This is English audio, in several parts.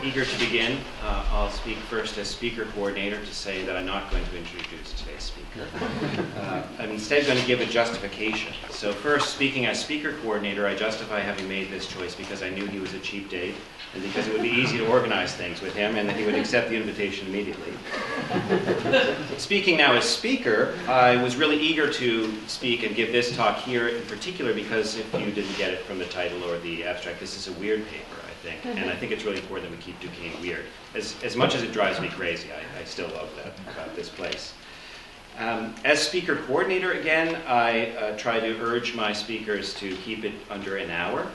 Eager to begin. I'll speak first as speaker coordinator to say that I'm not going to introduce today's speaker. I'm instead going to give a justification. So first, speaking as speaker coordinator, I justify having made this choice because I knew he was a cheap date and because it would be easy to organize things with him and that he would accept the invitation immediately. Speaking now as speaker, I was really eager to speak and give this talk here in particular because if you didn't get it from the title or the abstract, this is a weird paper. And I think it's really important that we keep Duquesne weird. As much as it drives me crazy, I still love that about this place. As speaker coordinator, again, I try to urge my speakers to keep it under an hour.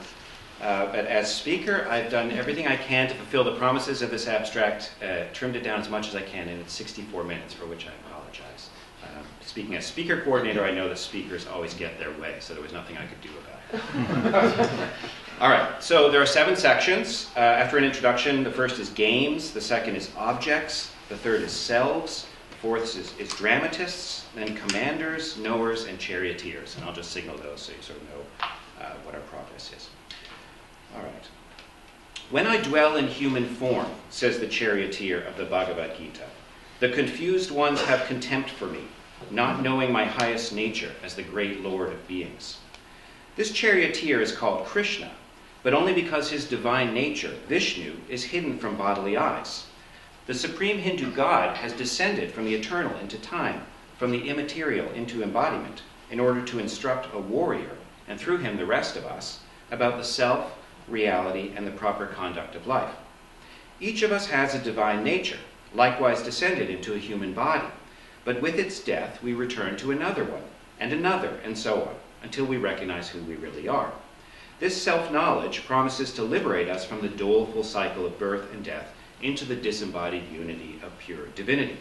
But as speaker, I've done everything I can to fulfill the promises of this abstract, trimmed it down as much as I can, and it's 64 minutes, for which I apologize. Speaking as speaker coordinator, I know that speakers always get their way, so there was nothing I could do about it. All right, so there are 7 sections. After an introduction, the first is games, the second is objects, the third is selves, the fourth is dramatists, then commanders, knowers, and charioteers. And I'll just signal those so you sort of know what our progress is. All right. When I dwell in human form, says the charioteer of the Bhagavad Gita, the confused ones have contempt for me, not knowing my highest nature as the great Lord of beings. This charioteer is called Krishna, but only because his divine nature, Vishnu, is hidden from bodily eyes. The supreme Hindu god has descended from the eternal into time, from the immaterial into embodiment, in order to instruct a warrior, and through him the rest of us, about the self, reality, and the proper conduct of life. Each of us has a divine nature, likewise descended into a human body, but with its death we return to another one, and so on, until we recognize who we really are. This self-knowledge promises to liberate us from the doleful cycle of birth and death into the disembodied unity of pure divinity.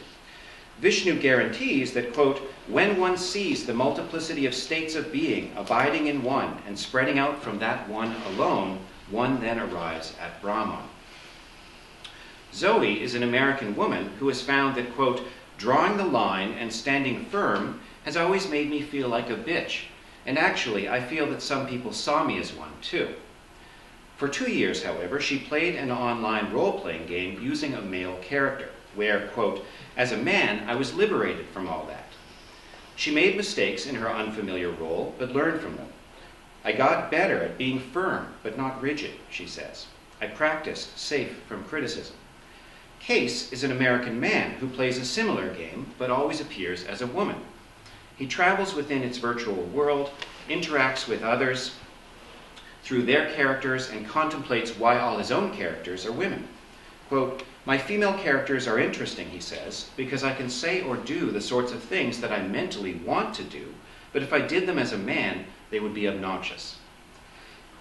Vishnu guarantees that, quote, when one sees the multiplicity of states of being abiding in one and spreading out from that one alone, one then arrives at Brahman. Zoe is an American woman who has found that, quote, drawing the line and standing firm has always made me feel like a bitch. And actually, I feel that some people saw me as one, too. For 2 years, however, she played an online role-playing game using a male character, where, quote, as a man, I was liberated from all that. She made mistakes in her unfamiliar role, but learned from them. I got better at being firm, but not rigid, she says. I practiced safe from criticism. Case is an American man who plays a similar game, but always appears as a woman. He travels within its virtual world, interacts with others through their characters, and contemplates why all his own characters are women. Quote, my female characters are interesting, he says, because I can say or do the sorts of things that I mentally want to do, but if I did them as a man, they would be obnoxious.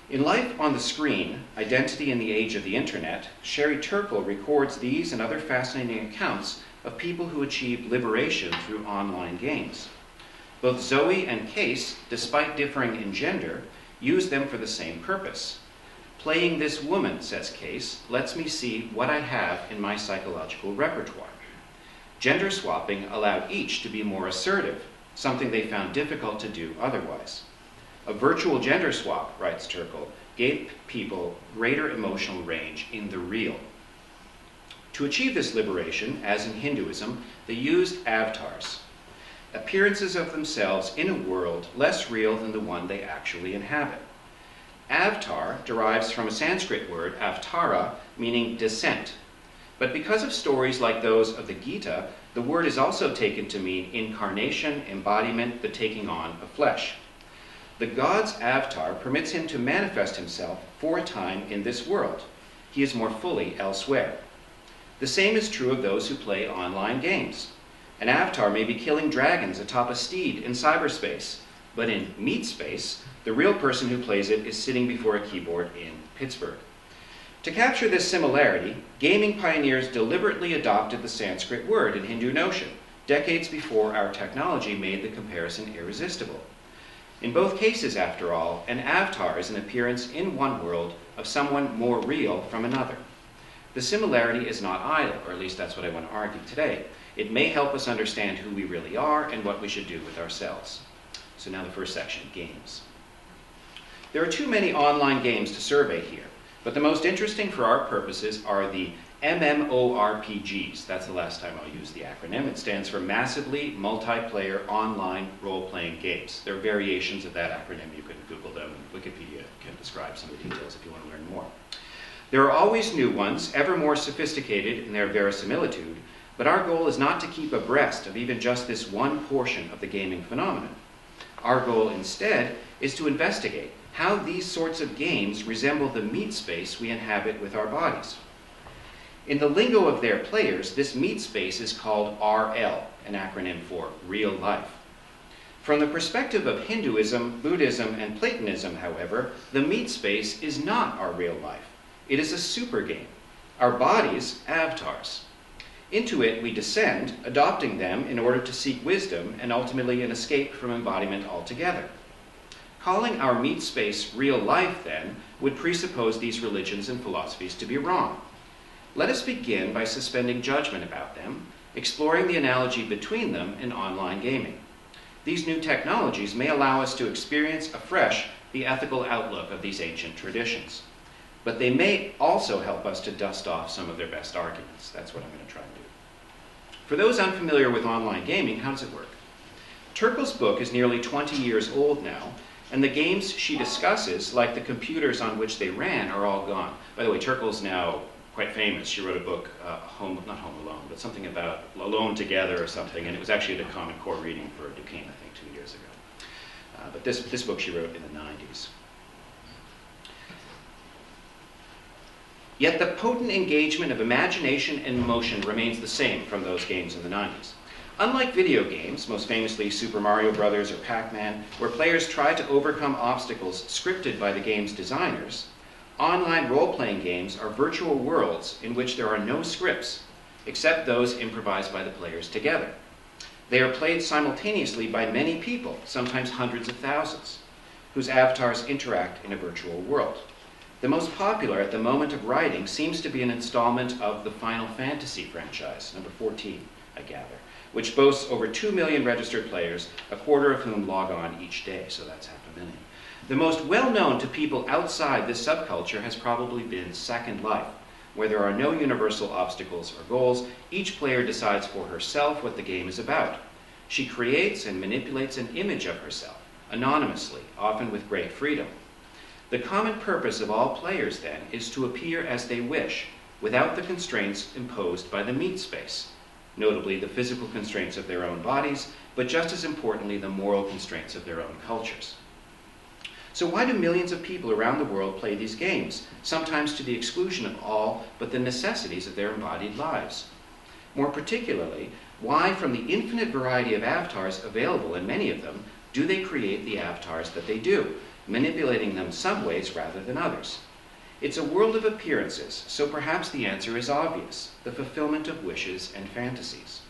In Life on the Screen, Identity in the Age of the Internet, Sherry Turkle records these and other fascinating accounts of people who achieved liberation through online games. Both Zoe and Case, despite differing in gender, use them for the same purpose. Playing this woman, says Case, lets me see what I have in my psychological repertoire. Gender swapping allowed each to be more assertive, something they found difficult to do otherwise. A virtual gender swap, writes Turkle, gave people greater emotional range in the real. To achieve this liberation, as in Hinduism, they used avatars, appearances of themselves in a world less real than the one they actually inhabit. Avatar derives from a Sanskrit word, avatara, meaning descent. But because of stories like those of the Gita, the word is also taken to mean incarnation, embodiment, the taking on of flesh. The god's avatar permits him to manifest himself for a time in this world. He is more fully elsewhere. The same is true of those who play online games. An avatar may be killing dragons atop a steed in cyberspace, but in meatspace, the real person who plays it is sitting before a keyboard in Pittsburgh. To capture this similarity, gaming pioneers deliberately adopted the Sanskrit word in Hindu notion, decades before our technology made the comparison irresistible. In both cases, after all, an avatar is an appearance in one world of someone more real from another. The similarity is not idle, or at least that's what I want to argue today. It may help us understand who we really are and what we should do with ourselves. So now the first section, games. There are too many online games to survey here, But the most interesting for our purposes are the MMORPGs. That's the last time I'll use the acronym. It stands for Massively Multiplayer Online Role-Playing Games. There are variations of that acronym. You can Google them. Wikipedia can describe some of the details if you want to learn more. There are always new ones, ever more sophisticated in their verisimilitude, but our goal is not to keep abreast of even just this one portion of the gaming phenomenon. Our goal instead is to investigate how these sorts of games resemble the meat space we inhabit with our bodies. In the lingo of their players, this meat space is called RL, an acronym for real life. From the perspective of Hinduism, Buddhism, and Platonism, however, the meat space is not our real life. It is a super game. Our bodies, avatars. Into it we descend, adopting them in order to seek wisdom and ultimately an escape from embodiment altogether. Calling our meat space real life, then, would presuppose these religions and philosophies to be wrong. Let us begin by suspending judgment about them, exploring the analogy between them and online gaming. These new technologies may allow us to experience afresh the ethical outlook of these ancient traditions. But they may also help us to dust off some of their best arguments. That's what I'm going to try and do. For those unfamiliar with online gaming, how does it work? Turkle's book is nearly 20 years old now, and the games she discusses, like the computers on which they ran, are all gone. By the way, Turkle's now quite famous. She wrote a book, not Home Alone, but something about Alone Together or something, and it was actually the Common Core reading for Duquesne, I think, 2 years ago. But this book she wrote in the 90s. Yet the potent engagement of imagination and emotion remains the same from those games in the 90s. Unlike video games, most famously Super Mario Bros. Or Pac-Man, where players try to overcome obstacles scripted by the game's designers, online role-playing games are virtual worlds in which there are no scripts, except those improvised by the players together. They are played simultaneously by many people, sometimes hundreds of thousands, whose avatars interact in a virtual world. The most popular at the moment of writing seems to be an installment of the Final Fantasy franchise, number 14, I gather, which boasts over 2 million registered players, a quarter of whom log on each day, so that's 500,000. The most well-known to people outside this subculture has probably been Second Life, where there are no universal obstacles or goals. Each player decides for herself what the game is about. She creates and manipulates an image of herself, anonymously, often with great freedom. The common purpose of all players, then, is to appear as they wish, without the constraints imposed by the meat space, notably the physical constraints of their own bodies, but just as importantly, the moral constraints of their own cultures. So why do millions of people around the world play these games, sometimes to the exclusion of all but the necessities of their embodied lives? More particularly, why, from the infinite variety of avatars available in many of them, do they create the avatars that they do, manipulating them some ways rather than others? It's a world of appearances, so perhaps the answer is obvious: the fulfillment of wishes and fantasies.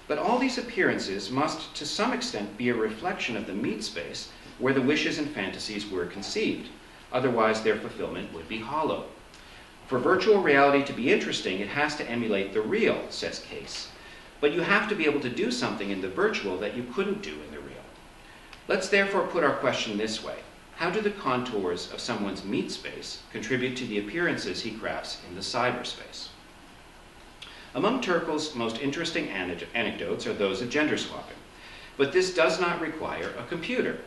But all these appearances must, to some extent, be a reflection of the meat space where the wishes and fantasies were conceived. Otherwise, their fulfillment would be hollow. For virtual reality to be interesting, it has to emulate the real, says Case. But you have to be able to do something in the virtual that you couldn't do in the real. Let's therefore put our question this way: how do the contours of someone's meat space contribute to the appearances he crafts in the cyberspace? Among Turkle's most interesting anecdotes are those of gender swapping. But this does not require a computer.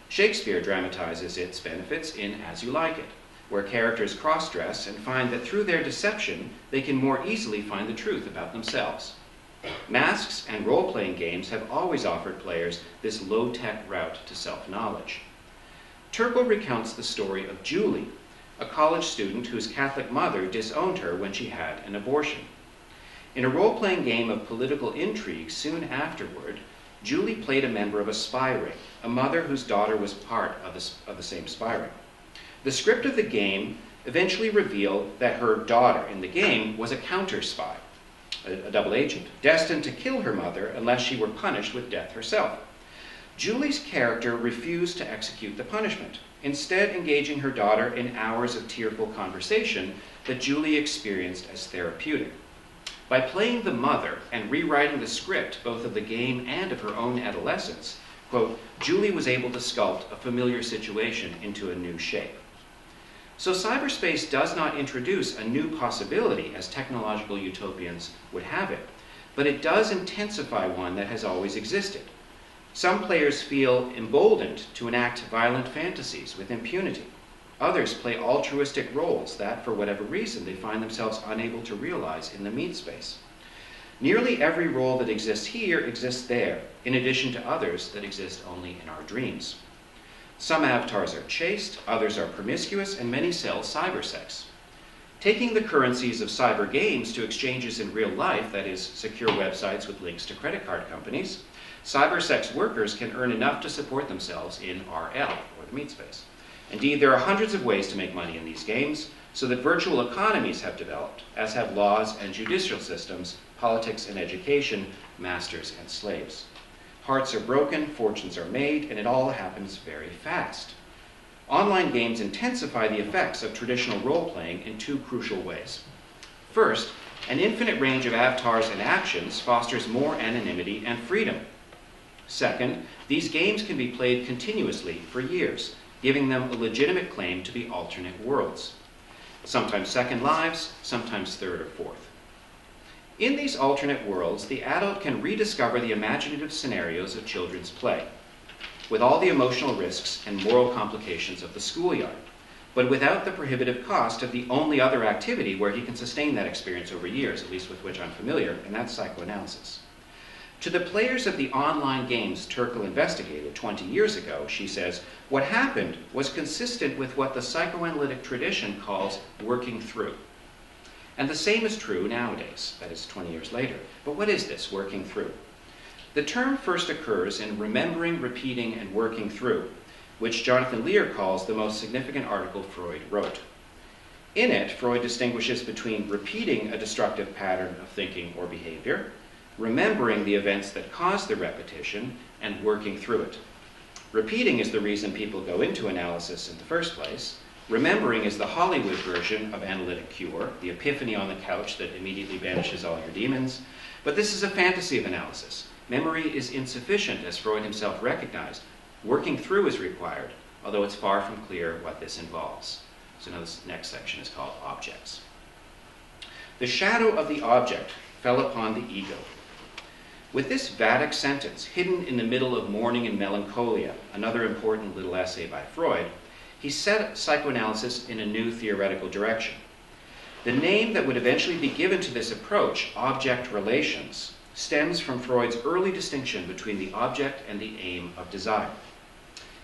Shakespeare dramatizes its benefits in As You Like It, where characters cross-dress and find that through their deception they can more easily find the truth about themselves. Masks and role-playing games have always offered players this low-tech route to self-knowledge. Turkle recounts the story of Julie, a college student whose Catholic mother disowned her when she had an abortion. In a role-playing game of political intrigue soon afterward, Julie played a member of a spy ring, a mother whose daughter was part of the same spy ring. The script of the game eventually revealed that her daughter in the game was a counter-spy, a double agent, destined to kill her mother unless she were punished with death herself. Julie's character refused to execute the punishment, instead engaging her daughter in hours of tearful conversation that Julie experienced as therapeutic. By playing the mother and rewriting the script both of the game and of her own adolescence, quote, Julie was able to sculpt a familiar situation into a new shape. So cyberspace does not introduce a new possibility as technological utopians would have it, but it does intensify one that has always existed. Some players feel emboldened to enact violent fantasies with impunity. Others play altruistic roles that, for whatever reason, they find themselves unable to realize in the meatspace. Nearly every role that exists here exists there, in addition to others that exist only in our dreams. Some avatars are chaste, others are promiscuous, and many sell cybersex. Taking the currencies of cyber games to exchanges in real life, that is, secure websites with links to credit card companies, cybersex workers can earn enough to support themselves in RL, or the meatspace. Indeed, there are hundreds of ways to make money in these games, so that virtual economies have developed, as have laws and judicial systems, politics and education, masters and slaves. Hearts are broken, fortunes are made, and it all happens very fast. Online games intensify the effects of traditional role-playing in two crucial ways. First, an infinite range of avatars and actions fosters more anonymity and freedom. Second, these games can be played continuously for years, giving them a legitimate claim to be alternate worlds. Sometimes second lives, sometimes third or fourth. In these alternate worlds, the adult can rediscover the imaginative scenarios of children's play, with all the emotional risks and moral complications of the schoolyard, but without the prohibitive cost of the only other activity where he can sustain that experience over years, at least with which I'm familiar, and that's psychoanalysis. To the players of the online games Turkle investigated 20 years ago, she says, what happened was consistent with what the psychoanalytic tradition calls working through. And the same is true nowadays, that is 20 years later. But what is this, working through? The term first occurs in Remembering, Repeating, and Working Through, which Jonathan Lear calls the most significant article Freud wrote. In it, Freud distinguishes between repeating a destructive pattern of thinking or behavior, remembering the events that cause the repetition, and working through it. Repeating is the reason people go into analysis in the first place. Remembering is the Hollywood version of analytic cure, the epiphany on the couch that immediately banishes all your demons. But this is a fantasy of analysis. Memory is insufficient, as Freud himself recognized. Working through is required, although it's far from clear what this involves. So now this next section is called Objects. The shadow of the object fell upon the ego. With this Vedic sentence hidden in the middle of Mourning and Melancholia, another important little essay by Freud, he set psychoanalysis in a new theoretical direction. The name that would eventually be given to this approach, object relations, stems from Freud's early distinction between the object and the aim of desire.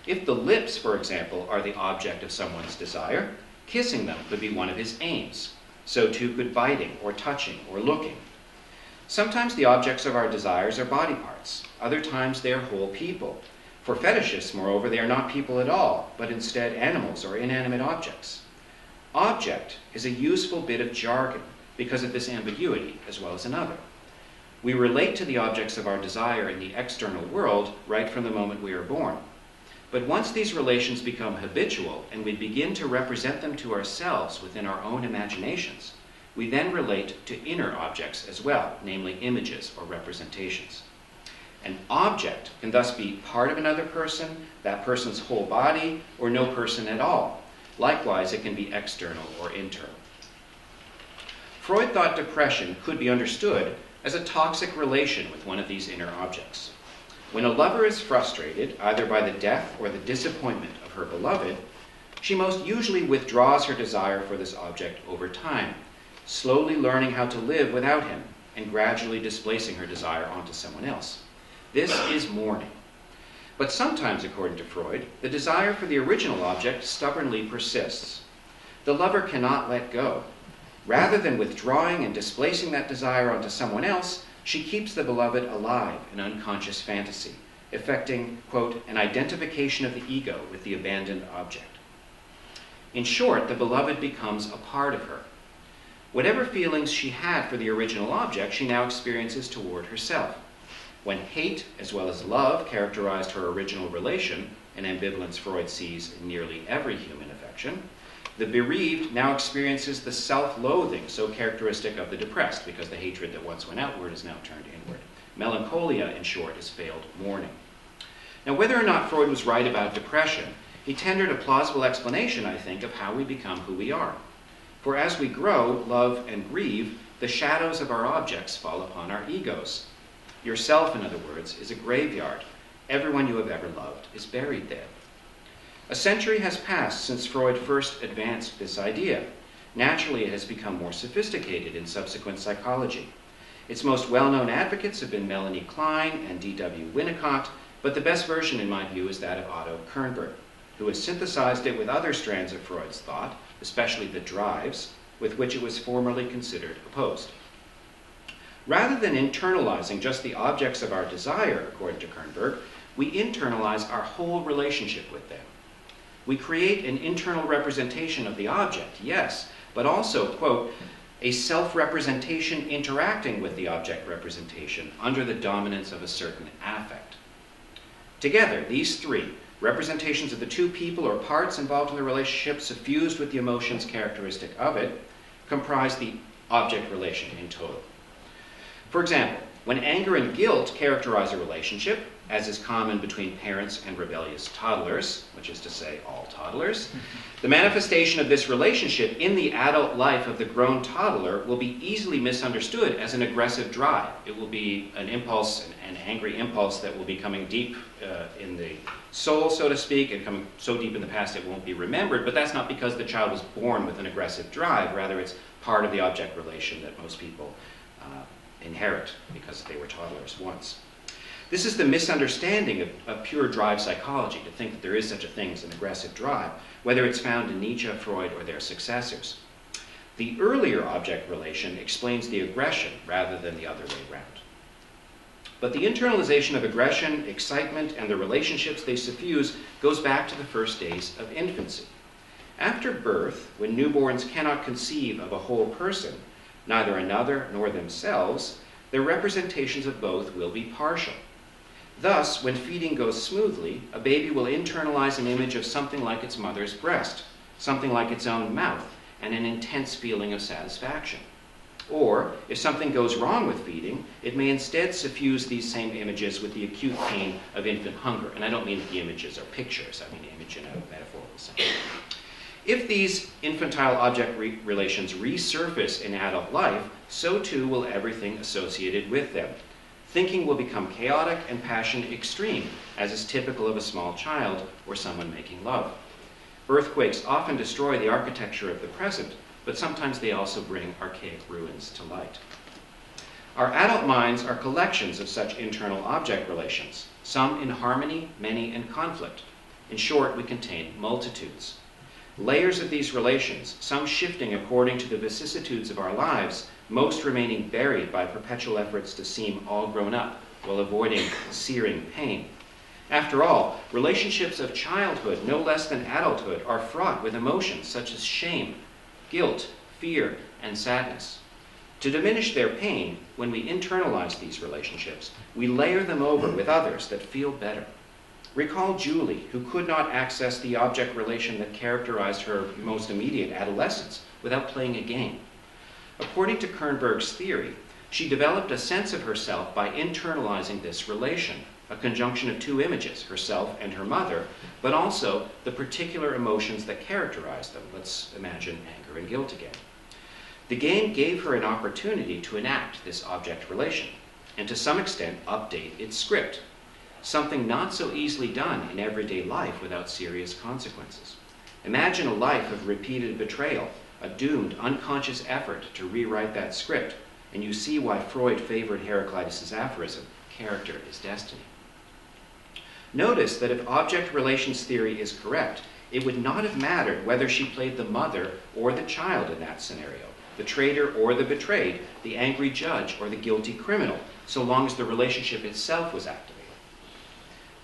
If the lips, for example, are the object of someone's desire, kissing them could be one of his aims. So too could biting or touching or looking. Sometimes the objects of our desires are body parts. Other times they are whole people. For fetishists, moreover, they are not people at all, but instead animals or inanimate objects. Object is a useful bit of jargon because of this ambiguity as well as another. We relate to the objects of our desire in the external world right from the moment we are born. But once these relations become habitual and we begin to represent them to ourselves within our own imaginations, we then relate to inner objects as well, namely images or representations. An object can thus be part of another person, that person's whole body, or no person at all. Likewise, it can be external or internal. Freud thought depression could be understood as a toxic relation with one of these inner objects. When a lover is frustrated, either by the death or the disappointment of her beloved, she most usually withdraws her desire for this object over time, slowly learning how to live without him and gradually displacing her desire onto someone else. This is mourning. But sometimes, according to Freud, the desire for the original object stubbornly persists. The lover cannot let go. Rather than withdrawing and displacing that desire onto someone else, she keeps the beloved alive in unconscious fantasy, effecting, quote, an identification of the ego with the abandoned object. In short, the beloved becomes a part of her. Whatever feelings she had for the original object, she now experiences toward herself. When hate, as well as love, characterized her original relation, an ambivalence Freud sees in nearly every human affection, the bereaved now experiences the self-loathing so characteristic of the depressed, because the hatred that once went outward is now turned inward. Melancholia, in short, is failed mourning. Now, whether or not Freud was right about depression, he tendered a plausible explanation, I think, of how we become who we are. For as we grow, love, and grieve, the shadows of our objects fall upon our egos. Yourself, in other words, is a graveyard. Everyone you have ever loved is buried there. A century has passed since Freud first advanced this idea. Naturally, it has become more sophisticated in subsequent psychology. Its most well-known advocates have been Melanie Klein and D.W. Winnicott, but the best version, in my view, is that of Otto Kernberg, who has synthesized it with other strands of Freud's thought, especially the drives, with which it was formerly considered opposed. Rather than internalizing just the objects of our desire, according to Kernberg, we internalize our whole relationship with them. We create an internal representation of the object, yes, but also, quote, a self-representation interacting with the object representation under the dominance of a certain affect. Together, these three, representations of the two people or parts involved in the relationship suffused with the emotions characteristic of it, comprise the object relation in total. For example, when anger and guilt characterize a relationship, as is common between parents and rebellious toddlers, which is to say all toddlers, the manifestation of this relationship in the adult life of the grown toddler will be easily misunderstood as an aggressive drive. It will be an impulse, an angry impulse that will be coming deep in the soul, so to speak, and coming so deep in the past it won't be remembered, but that's not because the child was born with an aggressive drive. Rather, it's part of the object relation that most people inherit because they were toddlers once. This is the misunderstanding of pure drive psychology, to think that there is such a thing as an aggressive drive, whether it's found in Nietzsche, Freud, or their successors. The earlier object relation explains the aggression rather than the other way around. But the internalization of aggression, excitement, and the relationships they suffuse goes back to the first days of infancy. After birth, when newborns cannot conceive of a whole person, neither another nor themselves, their representations of both will be partial. Thus, when feeding goes smoothly, a baby will internalize an image of something like its mother's breast, something like its own mouth, and an intense feeling of satisfaction. Or, if something goes wrong with feeding, it may instead suffuse these same images with the acute pain of infant hunger. And I don't mean that the images are pictures, I mean image in a metaphorical sense. If these infantile object relations resurface in adult life, so too will everything associated with them. Thinking will become chaotic and passion extreme, as is typical of a small child or someone making love. Earthquakes often destroy the architecture of the present, but sometimes they also bring archaic ruins to light. Our adult minds are collections of such internal object relations, some in harmony, many in conflict. In short, we contain multitudes. Layers of these relations, some shifting according to the vicissitudes of our lives, most remaining buried by perpetual efforts to seem all grown up while avoiding searing pain. After all, relationships of childhood, no less than adulthood, are fraught with emotions such as shame, guilt, fear, and sadness. To diminish their pain, when we internalize these relationships, we layer them over with others that feel better. Recall Julie, who could not access the object relation that characterized her most immediate adolescence without playing a game. According to Kernberg's theory, she developed a sense of herself by internalizing this relation, a conjunction of two images, herself and her mother, but also the particular emotions that characterize them. Let's imagine anger and guilt again. The game gave her an opportunity to enact this object relation, and to some extent update its script, something not so easily done in everyday life without serious consequences. Imagine a life of repeated betrayal, a doomed, unconscious effort to rewrite that script, and you see why Freud favored Heraclitus' aphorism, character is destiny. Notice that if object relations theory is correct, it would not have mattered whether she played the mother or the child in that scenario, the traitor or the betrayed, the angry judge or the guilty criminal, so long as the relationship itself was activated.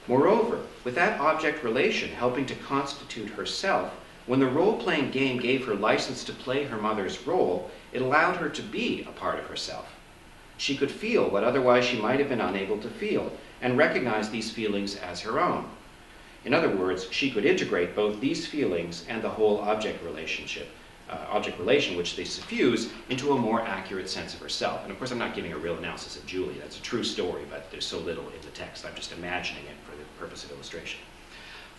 Moreover, with that object relation helping to constitute herself, when the role-playing game gave her license to play her mother's role, it allowed her to be a part of herself. She could feel what otherwise she might have been unable to feel, and recognize these feelings as her own. In other words, she could integrate both these feelings and the whole object relation which they suffuse into a more accurate sense of herself. And of course, I'm not giving a real analysis of Julie. That's a true story, but there's so little in the text. I'm just imagining it for the purpose of illustration.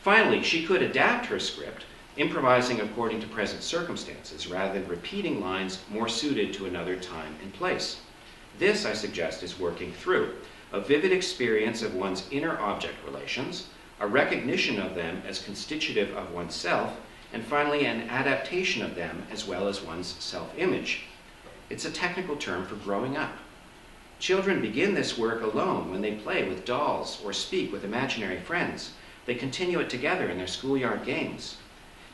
Finally, she could adapt her script, improvising according to present circumstances rather than repeating lines more suited to another time and place. This, I suggest, is working through a vivid experience of one's inner object relations, a recognition of them as constitutive of oneself, and finally an adaptation of them as well as one's self-image. It's a technical term for growing up. Children begin this work alone when they play with dolls or speak with imaginary friends. They continue it together in their schoolyard games.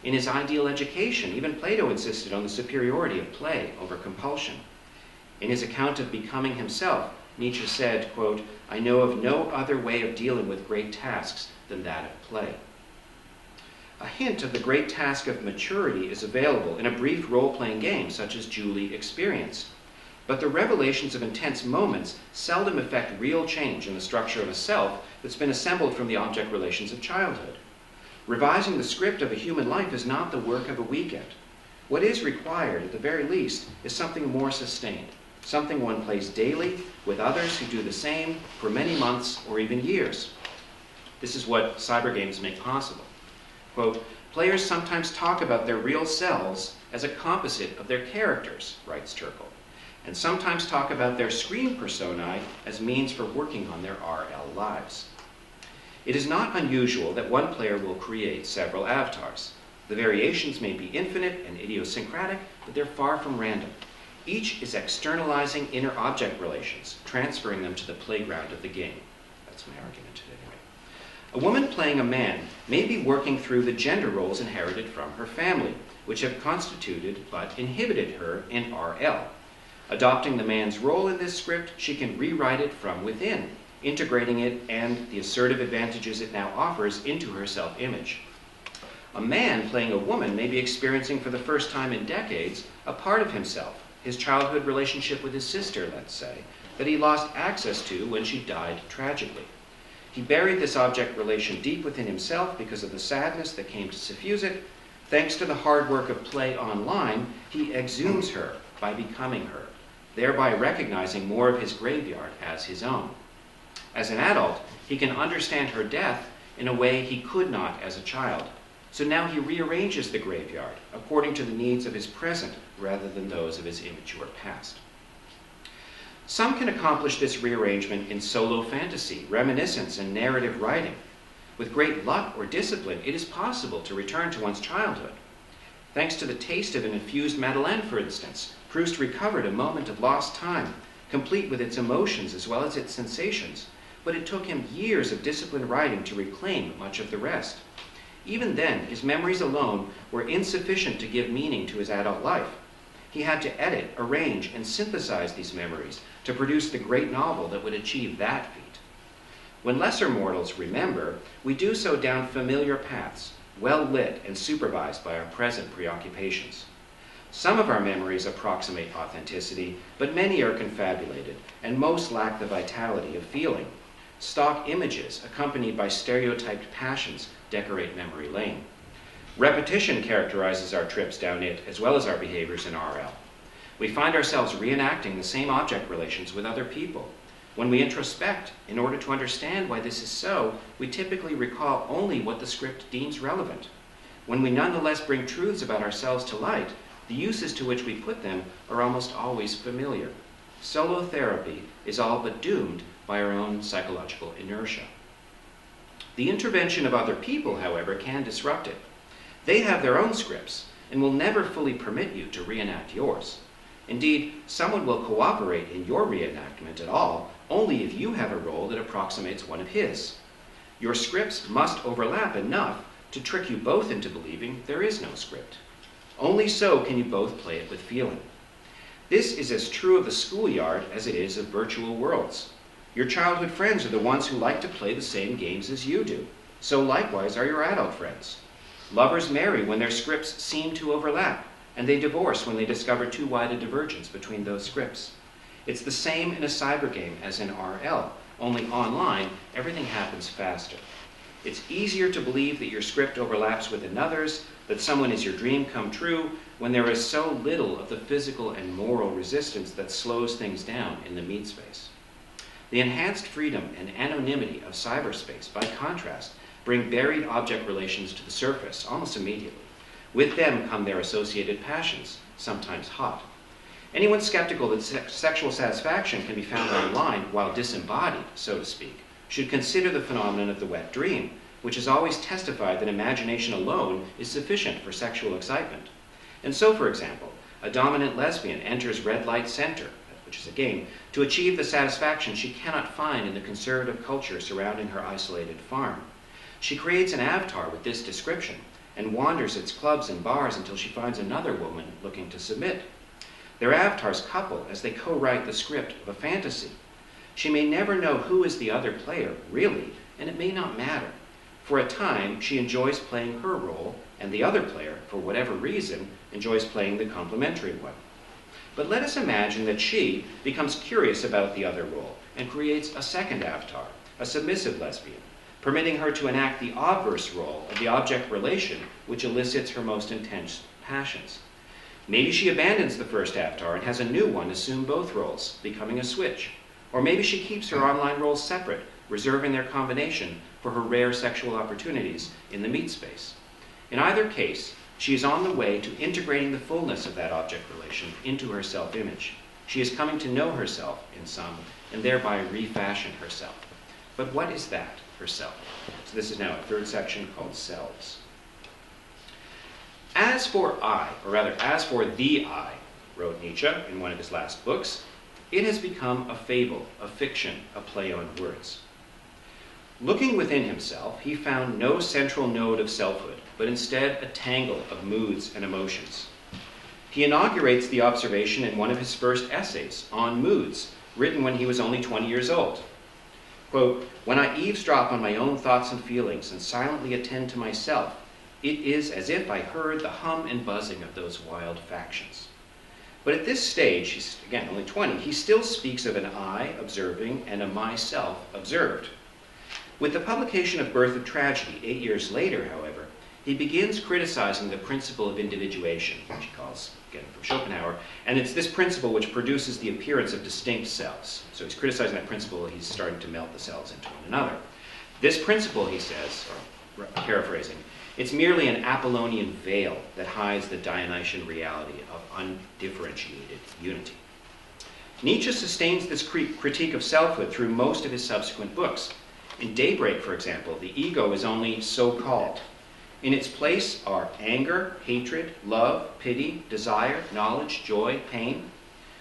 In his ideal education, even Plato insisted on the superiority of play over compulsion. In his account of becoming himself, Nietzsche said, quote, "I know of no other way of dealing with great tasks than that of play." A hint of the great task of maturity is available in a brief role-playing game such as Julie experienced. But the revelations of intense moments seldom affect real change in the structure of a self that's been assembled from the object relations of childhood. Revising the script of a human life is not the work of a weekend. What is required, at the very least, is something more sustained, something one plays daily with others who do the same for many months or even years. This is what cyber games make possible. Quote, "Players sometimes talk about their real selves as a composite of their characters," writes Turkle, "and sometimes talk about their screen personae as means for working on their RL lives." It is not unusual that one player will create several avatars. The variations may be infinite and idiosyncratic, but they're far from random. Each is externalizing inner object relations, transferring them to the playground of the game. That's my argument today. A woman playing a man may be working through the gender roles inherited from her family, which have constituted but inhibited her in RL. Adopting the man's role in this script, she can rewrite it from within, integrating it and the assertive advantages it now offers into her self-image. A man playing a woman may be experiencing for the first time in decades a part of himself, his childhood relationship with his sister, let's say, that he lost access to when she died tragically. He buried this object relation deep within himself because of the sadness that came to suffuse it. Thanks to the hard work of play online, he exhumes her by becoming her, thereby recognizing more of his graveyard as his own. As an adult, he can understand her death in a way he could not as a child. So now he rearranges the graveyard according to the needs of his present rather than those of his immature past. Some can accomplish this rearrangement in solo fantasy, reminiscence, and narrative writing. With great luck or discipline, it is possible to return to one's childhood. Thanks to the taste of an infused Madeleine, for instance, Proust recovered a moment of lost time, complete with its emotions as well as its sensations, but it took him years of disciplined writing to reclaim much of the rest. Even then, his memories alone were insufficient to give meaning to his adult life. He had to edit, arrange, and synthesize these memories to produce the great novel that would achieve that feat. When lesser mortals remember, we do so down familiar paths, well lit and supervised by our present preoccupations. Some of our memories approximate authenticity, but many are confabulated, and most lack the vitality of feeling. Stock images, accompanied by stereotyped passions, decorate memory lane. Repetition characterizes our trips down it, as well as our behaviors in RL. We find ourselves reenacting the same object relations with other people. When we introspect, in order to understand why this is so, we typically recall only what the script deems relevant. When we nonetheless bring truths about ourselves to light, the uses to which we put them are almost always familiar. Solo therapy is all but doomed by our own psychological inertia. The intervention of other people, however, can disrupt it. They have their own scripts and will never fully permit you to reenact yours. Indeed, someone will cooperate in your reenactment at all only if you have a role that approximates one of his. Your scripts must overlap enough to trick you both into believing there is no script. Only so can you both play it with feeling. This is as true of the schoolyard as it is of virtual worlds. Your childhood friends are the ones who like to play the same games as you do. So likewise are your adult friends. Lovers marry when their scripts seem to overlap, and they divorce when they discover too wide a divergence between those scripts. It's the same in a cyber game as in RL, only online, everything happens faster. It's easier to believe that your script overlaps with another's, that someone is your dream come true, when there is so little of the physical and moral resistance that slows things down in the meatspace. The enhanced freedom and anonymity of cyberspace, by contrast, bring buried object relations to the surface almost immediately. With them come their associated passions, sometimes hot. Anyone skeptical that sexual satisfaction can be found online while disembodied, so to speak, should consider the phenomenon of the wet dream, which has always testified that imagination alone is sufficient for sexual excitement. And so, for example, a dominant lesbian enters Red Light Center, which is a game, to achieve the satisfaction she cannot find in the conservative culture surrounding her isolated farm. She creates an avatar with this description and wanders its clubs and bars until she finds another woman looking to submit. Their avatars couple as they co-write the script of a fantasy. She may never know who is the other player, really, and it may not matter. For a time, she enjoys playing her role, and the other player, for whatever reason, enjoys playing the complementary one. But let us imagine that she becomes curious about the other role and creates a second avatar, a submissive lesbian, permitting her to enact the obverse role of the object relation which elicits her most intense passions. Maybe she abandons the first avatar and has a new one assume both roles, becoming a switch. Or maybe she keeps her online roles separate, reserving their combination for her rare sexual opportunities in the meatspace. In either case, she is on the way to integrating the fullness of that object relation into her self-image. She is coming to know herself in some, and thereby refashion herself. But what is that, herself? So this is now a third section called selves. As for I, or rather, as for the I, wrote Nietzsche in one of his last books, it has become a fable, a fiction, a play on words. Looking within himself, he found no central node of selfhood, but instead a tangle of moods and emotions. He inaugurates the observation in one of his first essays, On Moods, written when he was only 20 years old. Quote, "When I eavesdrop on my own thoughts and feelings and silently attend to myself, it is as if I heard the hum and buzzing of those wild factions." But at this stage, he's, again, only 20, he still speaks of an I observing and a myself observed. With the publication of Birth of Tragedy 8 years later, however, he begins criticizing the principle of individuation, which he calls, again from Schopenhauer, and it's this principle which produces the appearance of distinct selves. So he's criticizing that principle, he's starting to melt the selves into one another. This principle, he says, or paraphrasing, it's merely an Apollonian veil that hides the Dionysian reality of undifferentiated unity. Nietzsche sustains this critique of selfhood through most of his subsequent books. In Daybreak, for example, the ego is only so-called. In its place are anger, hatred, love, pity, desire, knowledge, joy, pain,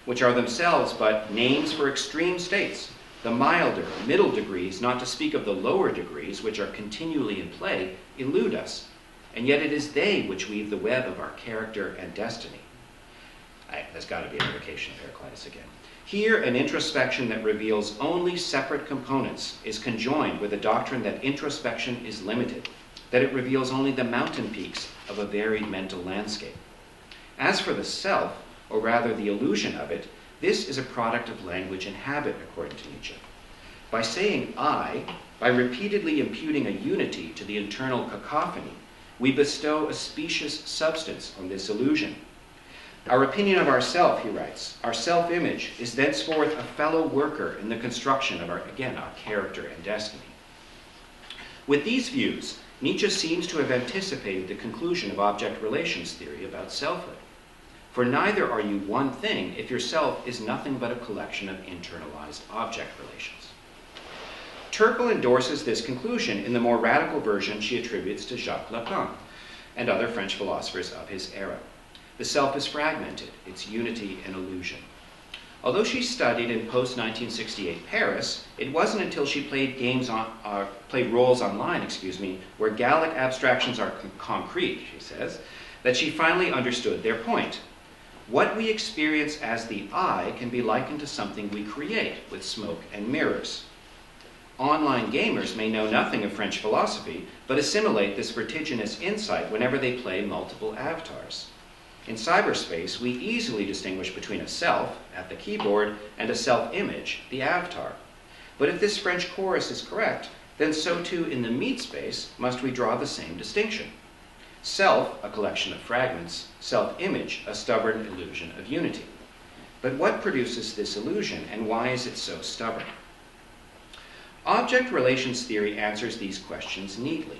which are themselves but names for extreme states, the milder, middle degrees, not to speak of the lower degrees, which are continually in play, elude us, and yet it is they which weave the web of our character and destiny. There's got to be an invocation of Heraclitus again. Here, an introspection that reveals only separate components is conjoined with a doctrine that introspection is limited, that it reveals only the mountain peaks of a varied mental landscape. As for the self, or rather the illusion of it, this is a product of language and habit, according to Nietzsche. By saying I, by repeatedly imputing a unity to the internal cacophony, we bestow a specious substance on this illusion. Our opinion of ourself, he writes, our self-image is thenceforth a fellow worker in the construction of our character and destiny. With these views, Nietzsche seems to have anticipated the conclusion of object relations theory about selfhood. For neither are you one thing if your self is nothing but a collection of internalized object relations. Turkle endorses this conclusion in the more radical version she attributes to Jacques Lacan and other French philosophers of his era. The self is fragmented, its unity an illusion. Although she studied in post-1968 Paris, it wasn't until she played roles online, where Gallic abstractions are concrete, she says, that she finally understood their point. What we experience as the I can be likened to something we create with smoke and mirrors. Online gamers may know nothing of French philosophy, but assimilate this vertiginous insight whenever they play multiple avatars. In cyberspace, we easily distinguish between a self, at the keyboard, and a self-image, the avatar. But if this French chorus is correct, then so too in the meatspace must we draw the same distinction. Self, a collection of fragments, self-image, a stubborn illusion of unity. But what produces this illusion, and why is it so stubborn? Object relations theory answers these questions neatly.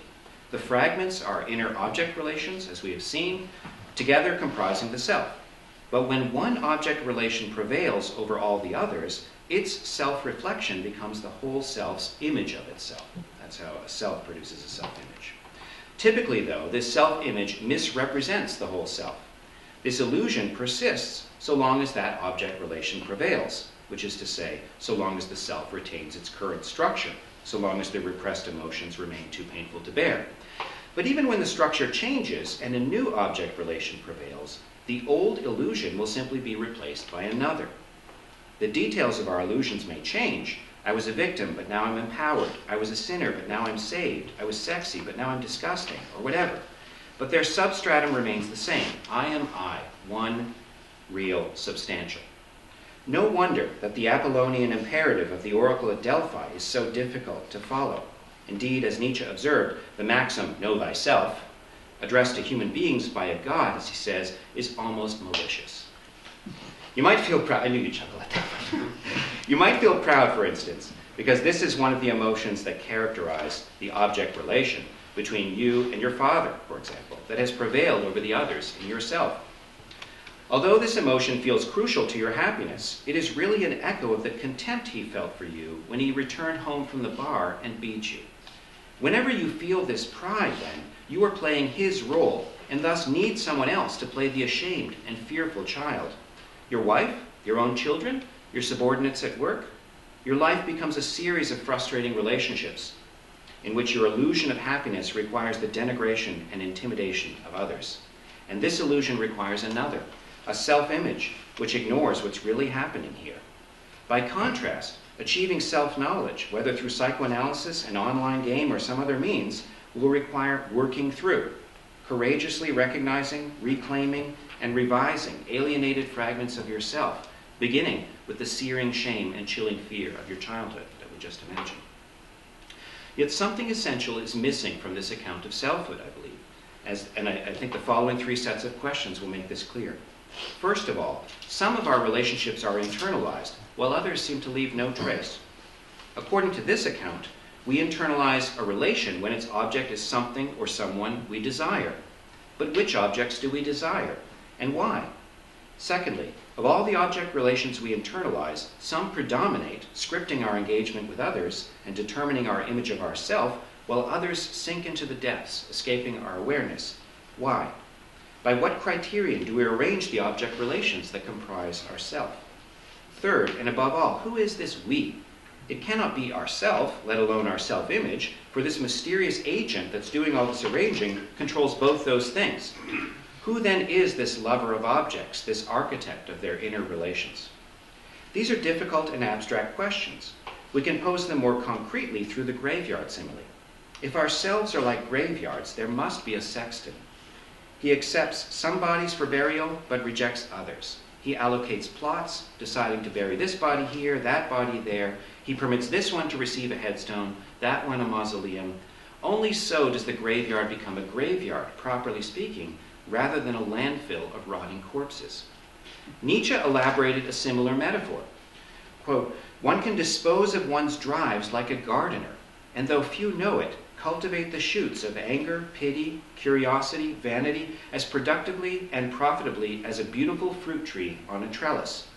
The fragments are inner object relations, as we have seen, together comprising the self. But when one object relation prevails over all the others, its self-reflection becomes the whole self's image of itself. That's how a self produces a self-image. Typically, though, this self-image misrepresents the whole self. This illusion persists so long as that object relation prevails, which is to say, so long as the self retains its current structure, so long as the repressed emotions remain too painful to bear. But even when the structure changes and a new object relation prevails, the old illusion will simply be replaced by another. The details of our illusions may change. I was a victim, but now I'm empowered. I was a sinner, but now I'm saved. I was sexy, but now I'm disgusting, or whatever. But their substratum remains the same. I am I, one, real, substantial. No wonder that the Apollonian imperative of the oracle at Delphi is so difficult to follow. Indeed, as Nietzsche observed, the maxim, know thyself, addressed to human beings by a god, as he says, is almost malicious. You might feel proud, I knew you'd chuckle at that one. You might feel proud, for instance, because this is one of the emotions that characterize the object relation between you and your father, for example, that has prevailed over the others in yourself. Although this emotion feels crucial to your happiness, it is really an echo of the contempt he felt for you when he returned home from the bar and beat you. Whenever you feel this pride, then, you are playing his role and thus need someone else to play the ashamed and fearful child. Your wife, your own children, your subordinates at work. Your life becomes a series of frustrating relationships in which your illusion of happiness requires the denigration and intimidation of others. And this illusion requires another, a self-image, which ignores what's really happening here. By contrast, achieving self-knowledge, whether through psychoanalysis, an online game, or some other means, will require working through, courageously recognizing, reclaiming, and revising alienated fragments of yourself, beginning with the searing shame and chilling fear of your childhood that we just mentioned. Yet something essential is missing from this account of selfhood, I believe, and I think the following three sets of questions will make this clear. First of all, some of our relationships are internalized, while others seem to leave no trace. According to this account, we internalize a relation when its object is something or someone we desire. But which objects do we desire, and why? Secondly, of all the object relations we internalize, some predominate, scripting our engagement with others and determining our image of ourself, while others sink into the depths, escaping our awareness. Why? By what criterion do we arrange the object relations that comprise ourself? Third, and above all, who is this we? It cannot be ourself, let alone our self-image, for this mysterious agent that's doing all this arranging controls both those things. Who then is this lover of objects, this architect of their inner relations? These are difficult and abstract questions. We can pose them more concretely through the graveyard simile. If ourselves are like graveyards, there must be a sexton. He accepts some bodies for burial, but rejects others. He allocates plots, deciding to bury this body here, that body there. He permits this one to receive a headstone, that one a mausoleum. Only so does the graveyard become a graveyard, properly speaking, rather than a landfill of rotting corpses. Nietzsche elaborated a similar metaphor. Quote, one can dispose of one's drives like a gardener, and though few know it, cultivate the shoots of anger, pity, curiosity, vanity as productively and profitably as a beautiful fruit tree on a trellis.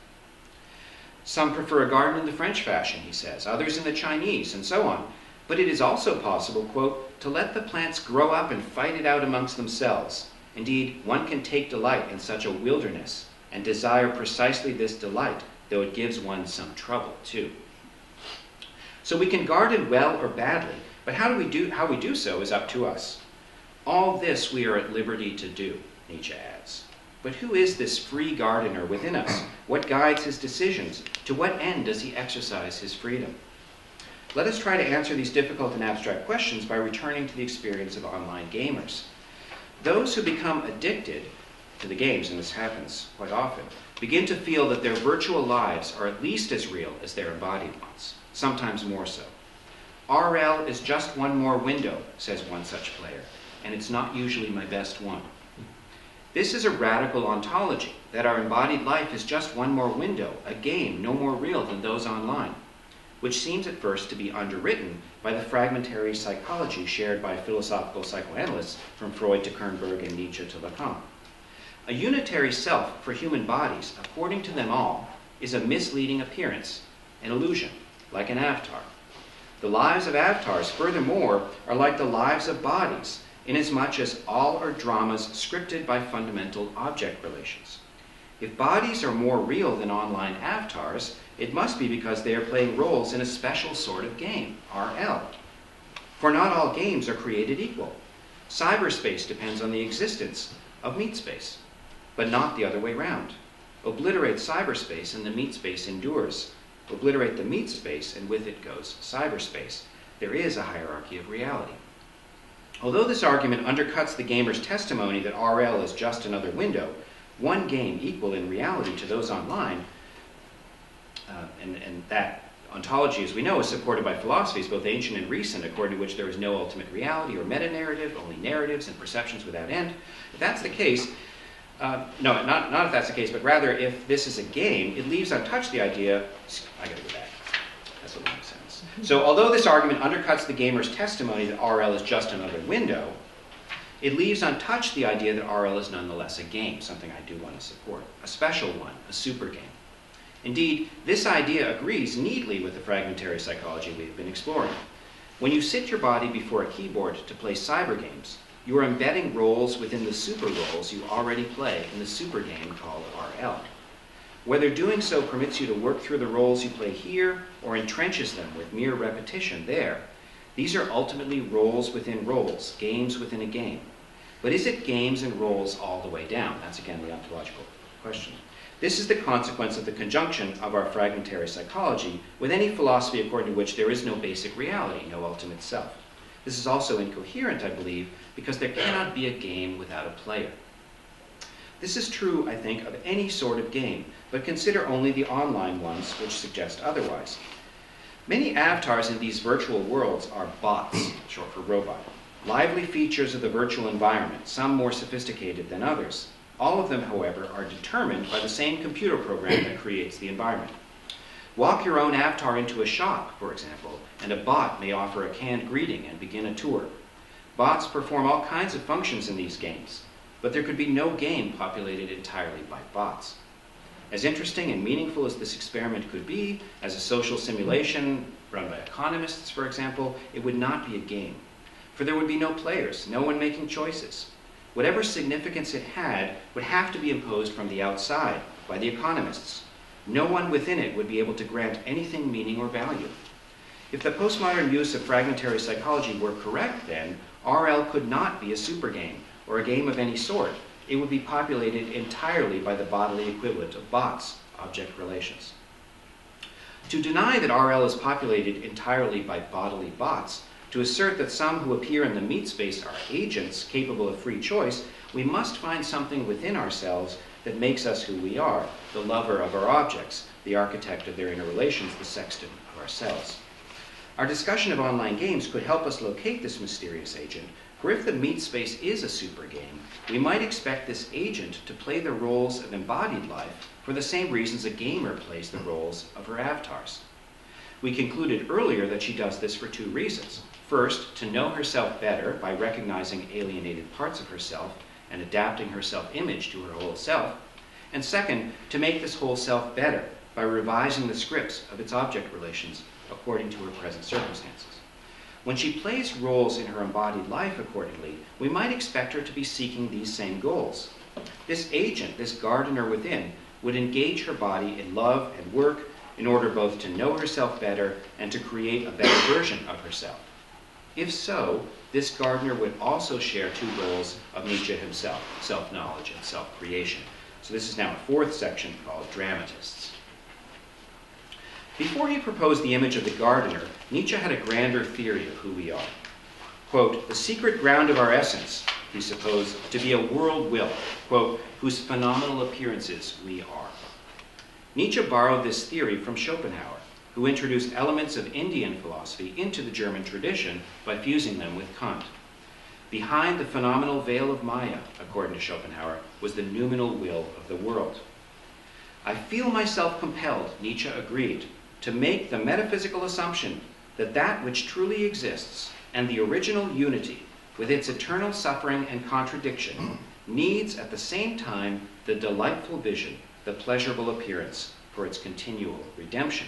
Some prefer a garden in the French fashion, he says, others in the Chinese, and so on. But it is also possible, quote, to let the plants grow up and fight it out amongst themselves. Indeed, one can take delight in such a wilderness and desire precisely this delight, though it gives one some trouble too. So we can garden well or badly, but how we do so is up to us. All this we are at liberty to do, Nietzsche adds. But who is this free gardener within us? What guides his decisions? To what end does he exercise his freedom? Let us try to answer these difficult and abstract questions by returning to the experience of online gamers. Those who become addicted to the games, and this happens quite often, begin to feel that their virtual lives are at least as real as their embodied ones, sometimes more so. RL is just one more window, says one such player, and it's not usually my best one. This is a radical ontology, that our embodied life is just one more window, a game no more real than those online. which seems at first to be underwritten by the fragmentary psychology shared by philosophical psychoanalysts from Freud to Kernberg and Nietzsche to Lacan. A unitary self for human bodies, according to them all, is a misleading appearance, an illusion, like an avatar. The lives of avatars, furthermore, are like the lives of bodies, inasmuch as all are dramas scripted by fundamental object relations. If bodies are more real than online avatars, it must be because they are playing roles in a special sort of game, RL. For not all games are created equal. Cyberspace depends on the existence of meatspace, but not the other way round. Obliterate cyberspace and the meatspace endures. Obliterate the meatspace and with it goes cyberspace. There is a hierarchy of reality. Although this argument undercuts the gamer's testimony that RL is just another window, one game equal in reality to those online, and that ontology, as we know, is supported by philosophies, both ancient and recent, according to which there is no ultimate reality or meta-narrative, only narratives and perceptions without end. If that's the case, not if that's the case, but rather if this is a game, it leaves untouched the idea, I gotta go back, that's a long sentence. So although this argument undercuts the gamer's testimony that RL is just another window, it leaves untouched the idea that RL is nonetheless a game, something I do want to support, a special one, a super game. Indeed, this idea agrees neatly with the fragmentary psychology we've been exploring. When you sit your body before a keyboard to play cyber games, you are embedding roles within the super roles you already play in the super game called RL. Whether doing so permits you to work through the roles you play here or entrenches them with mere repetition there, these are ultimately roles within roles, games within a game. But is it games and roles all the way down? That's again the ontological question. This is the consequence of the conjunction of our fragmentary psychology with any philosophy according to which there is no basic reality, no ultimate self. This is also incoherent, I believe, because there cannot be a game without a player. This is true, I think, of any sort of game, but consider only the online ones which suggest otherwise. Many avatars in these virtual worlds are bots, short for robot, lively features of the virtual environment, some more sophisticated than others. All of them, however, are determined by the same computer program that creates the environment. Walk your own avatar into a shop, for example, and a bot may offer a canned greeting and begin a tour. Bots perform all kinds of functions in these games, but there could be no game populated entirely by bots. As interesting and meaningful as this experiment could be, as a social simulation run by economists, for example, it would not be a game, for there would be no players, no one making choices. Whatever significance it had would have to be imposed from the outside by the economists. No one within it would be able to grant anything meaning or value. If the postmodern use of fragmentary psychology were correct, then RL could not be a super game or a game of any sort. It would be populated entirely by the bodily equivalent of bots, object relations. To deny that RL is populated entirely by bodily bots, to assert that some who appear in the meatspace are agents capable of free choice, we must find something within ourselves that makes us who we are, the lover of our objects, the architect of their interrelations, the sexton of ourselves. Our discussion of online games could help us locate this mysterious agent, for if the meatspace is a super game, we might expect this agent to play the roles of embodied life for the same reasons a gamer plays the roles of her avatars. We concluded earlier that she does this for two reasons. First, to know herself better by recognizing alienated parts of herself and adapting her self-image to her whole self. And second, to make this whole self better by revising the scripts of its object relations according to her present circumstances. When she plays roles in her embodied life accordingly, we might expect her to be seeking these same goals. This agent, this gardener within, would engage her body in love and work in order both to know herself better and to create a better version of herself. If so, this gardener would also share two roles of Nietzsche himself, self-knowledge and self-creation. So this is now a fourth section called dramatists. Before he proposed the image of the gardener, Nietzsche had a grander theory of who we are. Quote, the secret ground of our essence, he supposed to be a world will, quote, whose phenomenal appearances we are. Nietzsche borrowed this theory from Schopenhauer, who introduced elements of Indian philosophy into the German tradition by fusing them with Kant. Behind the phenomenal veil of Maya, according to Schopenhauer, was the noumenal will of the world. I feel myself compelled, Nietzsche agreed, to make the metaphysical assumption that that which truly exists and the original unity, with its eternal suffering and contradiction, needs at the same time the delightful vision, the pleasurable appearance, for its continual redemption.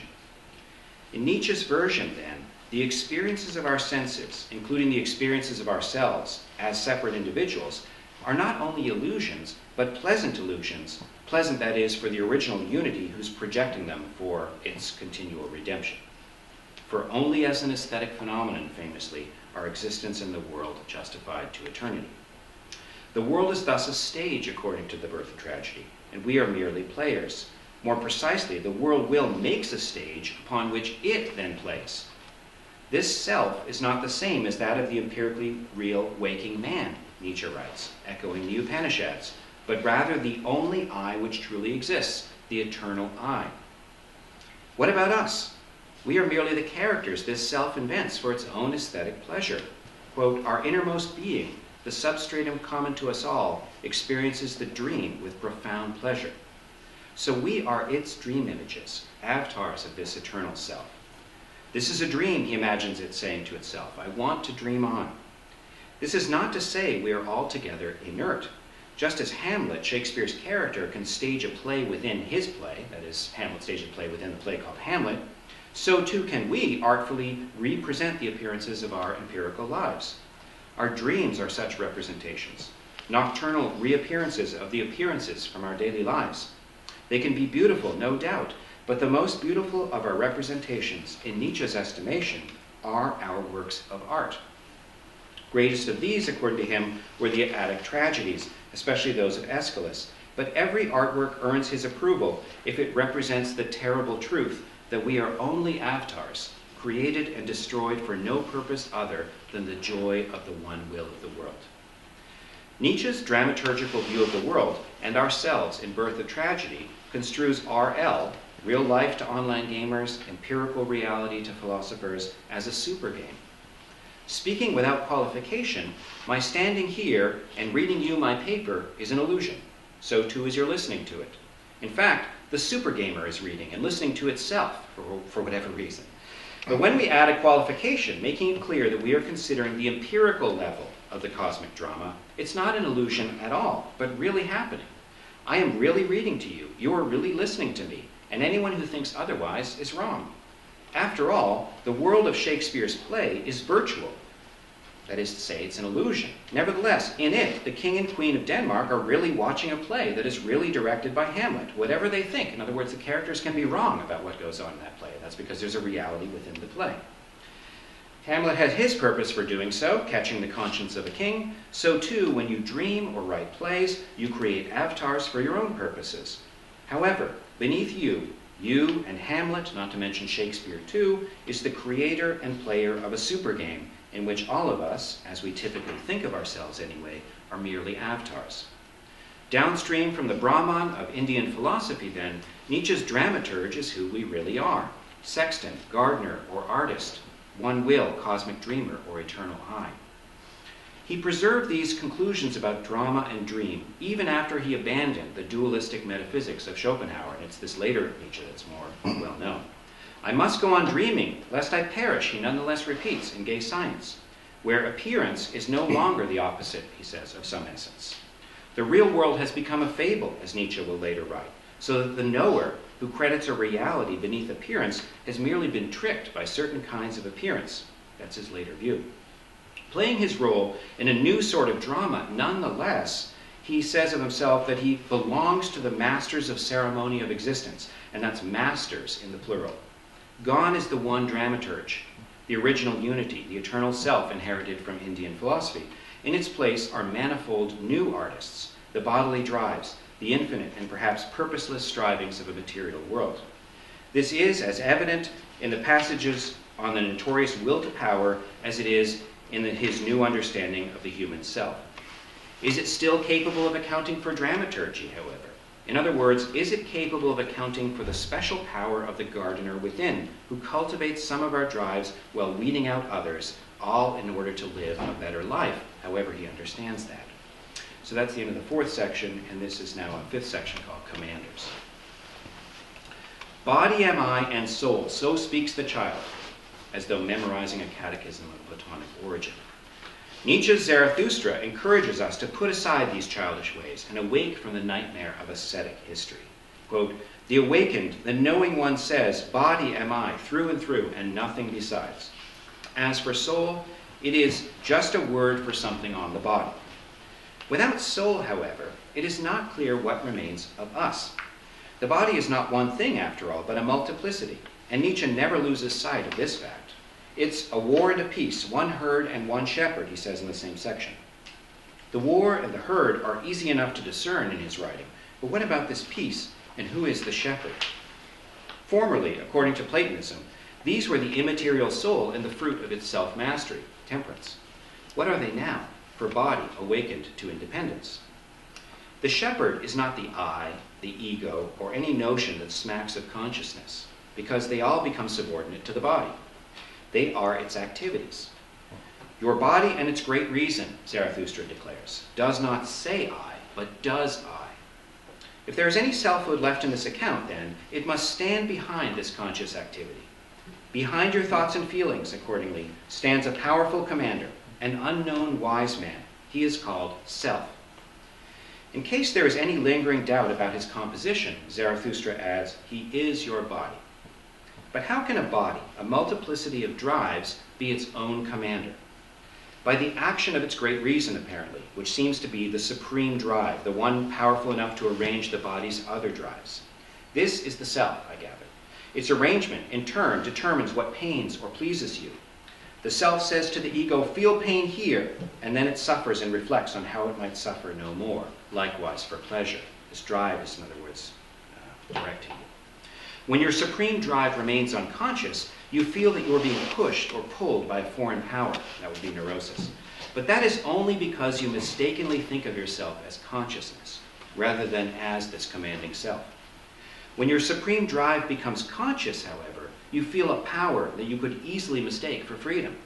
In Nietzsche's version, then, the experiences of our senses, including the experiences of ourselves as separate individuals, are not only illusions, but pleasant illusions, pleasant, that is, for the original unity who's projecting them for its continual redemption. For only as an aesthetic phenomenon, famously, are existence in the world justified to eternity. The world is thus a stage according to the birth of tragedy, and we are merely players. More precisely, the world will makes a stage upon which it then plays. This self is not the same as that of the empirically real waking man, Nietzsche writes, echoing the Upanishads, but rather the only I which truly exists, the eternal I. What about us? We are merely the characters this self invents for its own aesthetic pleasure. Quote, our innermost being, the substratum common to us all, experiences the dream with profound pleasure. So we are its dream images, avatars of this eternal self. This is a dream, he imagines it saying to itself. I want to dream on. This is not to say we are altogether inert. Just as Hamlet, Shakespeare's character, can stage a play within his play, that is, Hamlet staged a play within the play called Hamlet, so too can we artfully represent the appearances of our empirical lives. Our dreams are such representations, nocturnal reappearances of the appearances from our daily lives. They can be beautiful, no doubt, but the most beautiful of our representations, in Nietzsche's estimation, are our works of art. Greatest of these, according to him, were the Attic tragedies, especially those of Aeschylus. But every artwork earns his approval if it represents the terrible truth that we are only avatars, created and destroyed for no purpose other than the joy of the one will of the world. Nietzsche's dramaturgical view of the world and ourselves in Birth of Tragedy construes RL, real life to online gamers, empirical reality to philosophers, as a super game. Speaking without qualification, my standing here and reading you my paper is an illusion. So too is your listening to it. In fact, the super gamer is reading and listening to itself for whatever reason. But when we add a qualification, making it clear that we are considering the empirical level of the cosmic drama, it's not an illusion at all, but really happening. I am really reading to you. You are really listening to me. And anyone who thinks otherwise is wrong. After all, the world of Shakespeare's play is virtual. That is to say, it's an illusion. Nevertheless, in it, the king and queen of Denmark are really watching a play that is really directed by Hamlet, whatever they think. In other words, the characters can be wrong about what goes on in that play. That's because there's a reality within the play. Hamlet had his purpose for doing so, catching the conscience of a king. So too, when you dream or write plays, you create avatars for your own purposes. However, beneath you and Hamlet, not to mention Shakespeare too, is the creator and player of a super game in which all of us, as we typically think of ourselves anyway, are merely avatars. Downstream from the Brahman of Indian philosophy, then, Nietzsche's dramaturge is who we really are: sexton, gardener, or artist, one will, cosmic dreamer, or eternal I. He preserved these conclusions about drama and dream even after he abandoned the dualistic metaphysics of Schopenhauer, and it's this later Nietzsche that's more well known. I must go on dreaming, lest I perish, he nonetheless repeats in Gay Science, where appearance is no longer the opposite, he says, of some essence. The real world has become a fable, as Nietzsche will later write, so that the knower, who credits a reality beneath appearance, has merely been tricked by certain kinds of appearance. That's his later view. Playing his role in a new sort of drama, nonetheless, he says of himself that he belongs to the masters of ceremony of existence, and that's masters in the plural. Gone is the one dramaturge, the original unity, the eternal self inherited from Indian philosophy. In its place are manifold new artists, the bodily drives, the infinite and perhaps purposeless strivings of a material world. This is as evident in the passages on the notorious will to power as it is in his new understanding of the human self. Is it still capable of accounting for dramaturgy, however? In other words, is it capable of accounting for the special power of the gardener within, who cultivates some of our drives while weeding out others, all in order to live a better life, however he understands that? So that's the end of the fourth section, and this is now a fifth section called Commanders. Body am I and soul, so speaks the child, as though memorizing a catechism of Platonic origin. Nietzsche's Zarathustra encourages us to put aside these childish ways and awake from the nightmare of ascetic history. Quote, "The awakened, the knowing one says, body am I, through and through, and nothing besides. As for soul, it is just a word for something on the body." Without soul, however, it is not clear what remains of us. The body is not one thing, after all, but a multiplicity, and Nietzsche never loses sight of this fact. It's a war and a peace, one herd and one shepherd, he says in the same section. The war and the herd are easy enough to discern in his writing, but what about this peace, and who is the shepherd? Formerly, according to Platonism, these were the immaterial soul and the fruit of its self-mastery, temperance. What are they now, for body awakened to independence? The shepherd is not the I, the ego, or any notion that smacks of consciousness, because they all become subordinate to the body. They are its activities. Your body and its great reason, Zarathustra declares, does not say I, but does I. If there is any selfhood left in this account, then, it must stand behind this conscious activity. Behind your thoughts and feelings, accordingly, stands a powerful commander, an unknown wise man. He is called self. In case there is any lingering doubt about his composition, Zarathustra adds, he is your body. But how can a body, a multiplicity of drives, be its own commander? By the action of its great reason, apparently, which seems to be the supreme drive, the one powerful enough to arrange the body's other drives. This is the self, I gather. Its arrangement, in turn, determines what pains or pleases you. The self says to the ego, feel pain here, and then it suffers and reflects on how it might suffer no more. Likewise for pleasure. This drive is, in other words, directing you. When your supreme drive remains unconscious, you feel that you are being pushed or pulled by a foreign power. That would be neurosis. But that is only because you mistakenly think of yourself as consciousness, rather than as this commanding self. When your supreme drive becomes conscious, however, you feel a power that you could easily mistake for freedom.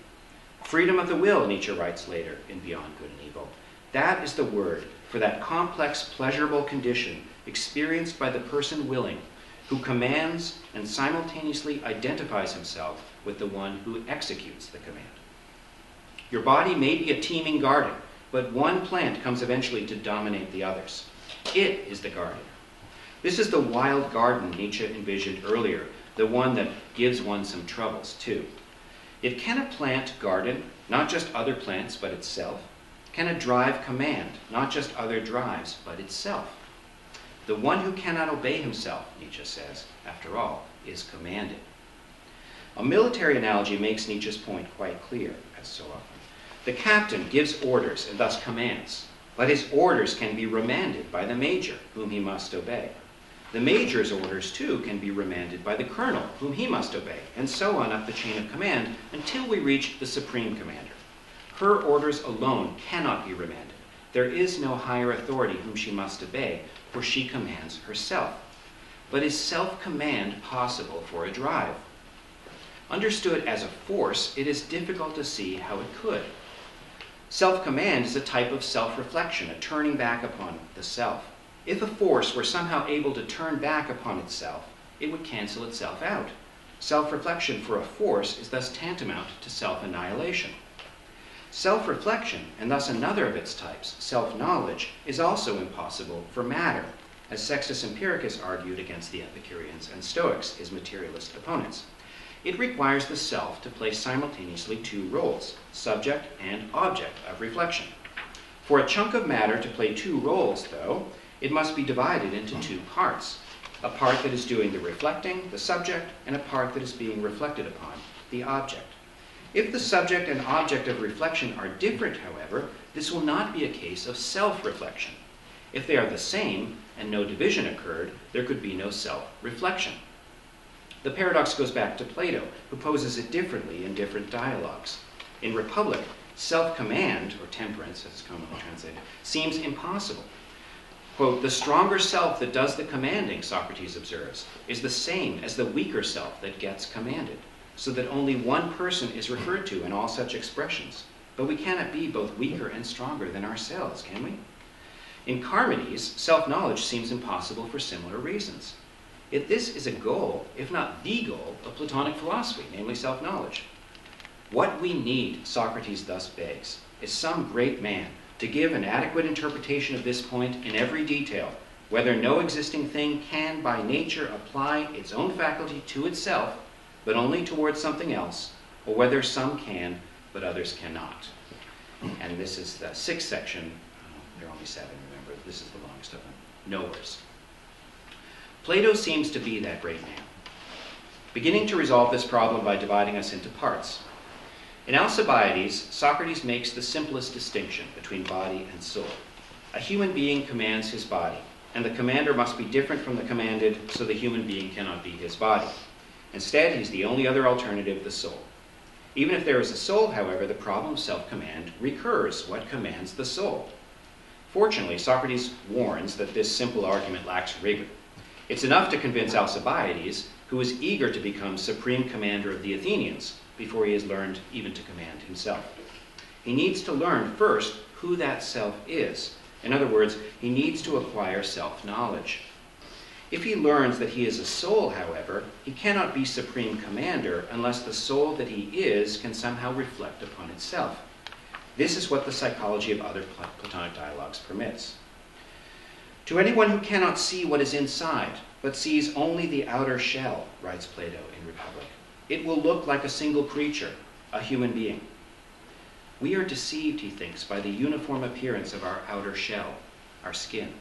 Freedom of the will, Nietzsche writes later in Beyond Good and Evil. That is the word for that complex, pleasurable condition experienced by the person willing, who commands and simultaneously identifies himself with the one who executes the command. Your body may be a teeming garden, but one plant comes eventually to dominate the others. It is the garden. This is the wild garden Nietzsche envisioned earlier, the one that gives one some troubles too. Yet can a plant garden, not just other plants, but itself? Can a drive command, not just other drives, but itself? The one who cannot obey himself, Nietzsche says, after all, is commanded. A military analogy makes Nietzsche's point quite clear, as so often. The captain gives orders and thus commands, but his orders can be remanded by the major, whom he must obey. The major's orders, too, can be remanded by the colonel, whom he must obey, and so on up the chain of command until we reach the supreme commander. Her orders alone cannot be remanded. There is no higher authority whom she must obey, for she commands herself. But is self-command possible for a drive? Understood as a force, it is difficult to see how it could. Self-command is a type of self-reflection, a turning back upon the self. If a force were somehow able to turn back upon itself, it would cancel itself out. Self-reflection for a force is thus tantamount to self-annihilation. Self-reflection, and thus another of its types, self-knowledge, is also impossible for matter, as Sextus Empiricus argued against the Epicureans and Stoics, his materialist opponents. It requires the self to play simultaneously two roles, subject and object of reflection. For a chunk of matter to play two roles, though, it must be divided into two parts, a part that is doing the reflecting, the subject, and a part that is being reflected upon, the object. If the subject and object of reflection are different, however, this will not be a case of self-reflection. If they are the same, and no division occurred, there could be no self-reflection. The paradox goes back to Plato, who poses it differently in different dialogues. In Republic, self-command, or temperance, as it's commonly translated, seems impossible. Quote, the stronger self that does the commanding, Socrates observes, is the same as the weaker self that gets commanded, so that only one person is referred to in all such expressions. But we cannot be both weaker and stronger than ourselves, can we? In Charmides, self-knowledge seems impossible for similar reasons. Yet this is a goal, if not the goal, of Platonic philosophy, namely self-knowledge. What we need, Socrates thus begs, is some great man to give an adequate interpretation of this point in every detail, whether no existing thing can by nature apply its own faculty to itself, but only towards something else, or whether some can, but others cannot. And this is the sixth section. There are only 7, remember. This is the longest of them. Nowheres. Plato seems to be that great man, beginning to resolve this problem by dividing us into parts. In Alcibiades, Socrates makes the simplest distinction between body and soul. A human being commands his body, and the commander must be different from the commanded, so the human being cannot be his body. Instead, he's the only other alternative, the soul. Even if there is a soul, however, the problem of self-command recurs. What commands the soul? Fortunately, Socrates warns that this simple argument lacks rigor. It's enough to convince Alcibiades, who is eager to become supreme commander of the Athenians, before he has learned even to command himself. He needs to learn first who that self is. In other words, he needs to acquire self-knowledge. If he learns that he is a soul, however, he cannot be supreme commander unless the soul that he is can somehow reflect upon itself. This is what the psychology of other Platonic dialogues permits. To anyone who cannot see what is inside, but sees only the outer shell, writes Plato in Republic, it will look like a single creature, a human being. We are deceived, he thinks, by the uniform appearance of our outer shell, our skin.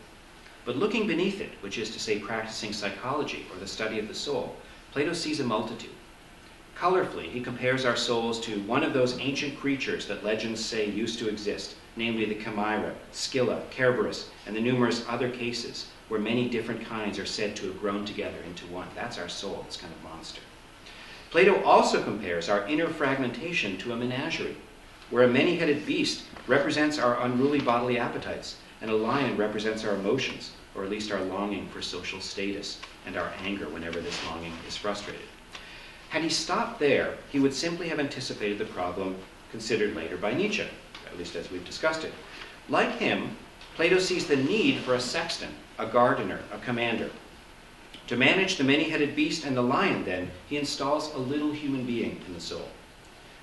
But looking beneath it, which is to say practicing psychology or the study of the soul, Plato sees a multitude. Colorfully, he compares our souls to one of those ancient creatures that legends say used to exist, namely the Chimera, Scylla, Cerberus, and the numerous other cases where many different kinds are said to have grown together into one. That's our soul, this kind of monster. Plato also compares our inner fragmentation to a menagerie, where a many-headed beast represents our unruly bodily appetites, and a lion represents our emotions, or at least our longing for social status and our anger whenever this longing is frustrated. Had he stopped there, he would simply have anticipated the problem considered later by Nietzsche, at least as we've discussed it. Like him, Plato sees the need for a sexton, a gardener, a commander. To manage the many-headed beast and the lion, then, he installs a little human being in the soul.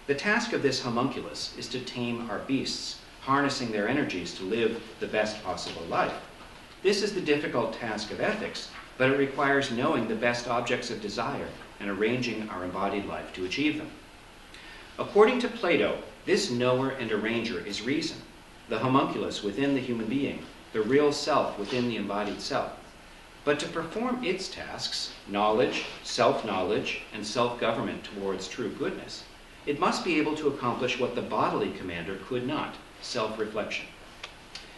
The task of this homunculus is to tame our beasts, harnessing their energies to live the best possible life. This is the difficult task of ethics, but it requires knowing the best objects of desire and arranging our embodied life to achieve them. According to Plato, this knower and arranger is reason, the homunculus within the human being, the real self within the embodied self. But to perform its tasks, knowledge, self-knowledge, and self-government towards true goodness, it must be able to accomplish what the bodily commander could not, self-reflection.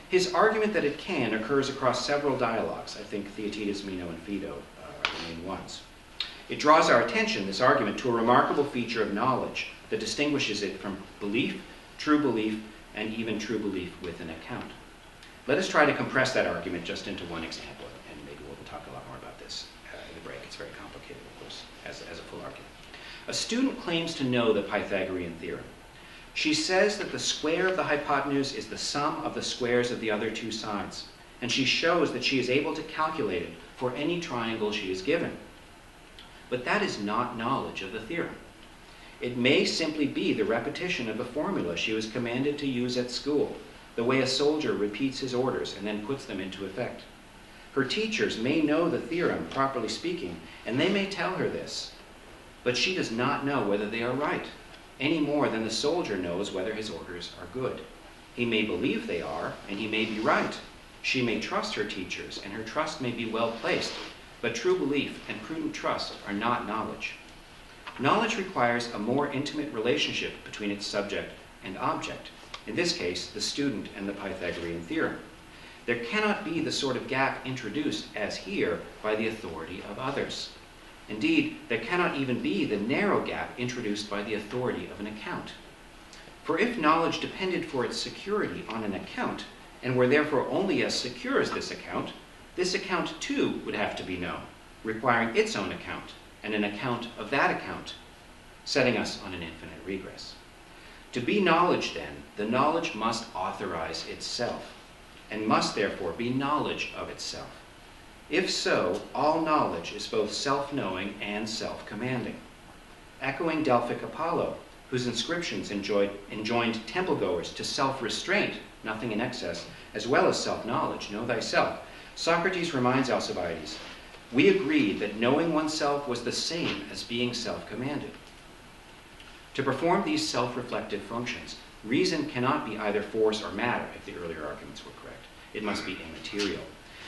His argument that it can occurs across several dialogues. I think Theaetetus, Meno, and Phaedo are the main ones. It draws our attention, this argument, to a remarkable feature of knowledge that distinguishes it from belief, and even true belief with an account. Let us try to compress that argument just into one example, and maybe we'll talk a lot more about this in the break. It's very complicated, of course, as a full argument. A student claims to know the Pythagorean theorem. She says that the square of the hypotenuse is the sum of the squares of the other two sides, and she shows that she is able to calculate it for any triangle she is given. But that is not knowledge of the theorem. It may simply be the repetition of a formula she was commanded to use at school, the way a soldier repeats his orders and then puts them into effect. Her teachers may know the theorem, properly speaking, and they may tell her this, but she does not know whether they are right, any more than the soldier knows whether his orders are good. He may believe they are, and he may be right. She may trust her teachers, and her trust may be well placed, but true belief and prudent trust are not knowledge. Knowledge requires a more intimate relationship between its subject and object, in this case, the student and the Pythagorean theorem. There cannot be the sort of gap introduced, as here, by the authority of others. Indeed, there cannot even be the narrow gap introduced by the authority of an account. For if knowledge depended for its security on an account, and were therefore only as secure as this account too would have to be known, requiring its own account, and an account of that account, setting us on an infinite regress. To be knowledge, then, the knowledge must authorize itself, and must therefore be knowledge of itself. If so, all knowledge is both self-knowing and self-commanding. Echoing Delphic Apollo, whose inscriptions enjoined temple-goers to self-restraint, nothing in excess, as well as self-knowledge, know thyself, Socrates reminds Alcibiades, we agreed that knowing oneself was the same as being self-commanded. To perform these self-reflective functions, reason cannot be either force or matter, if the earlier arguments were correct. It must be immaterial.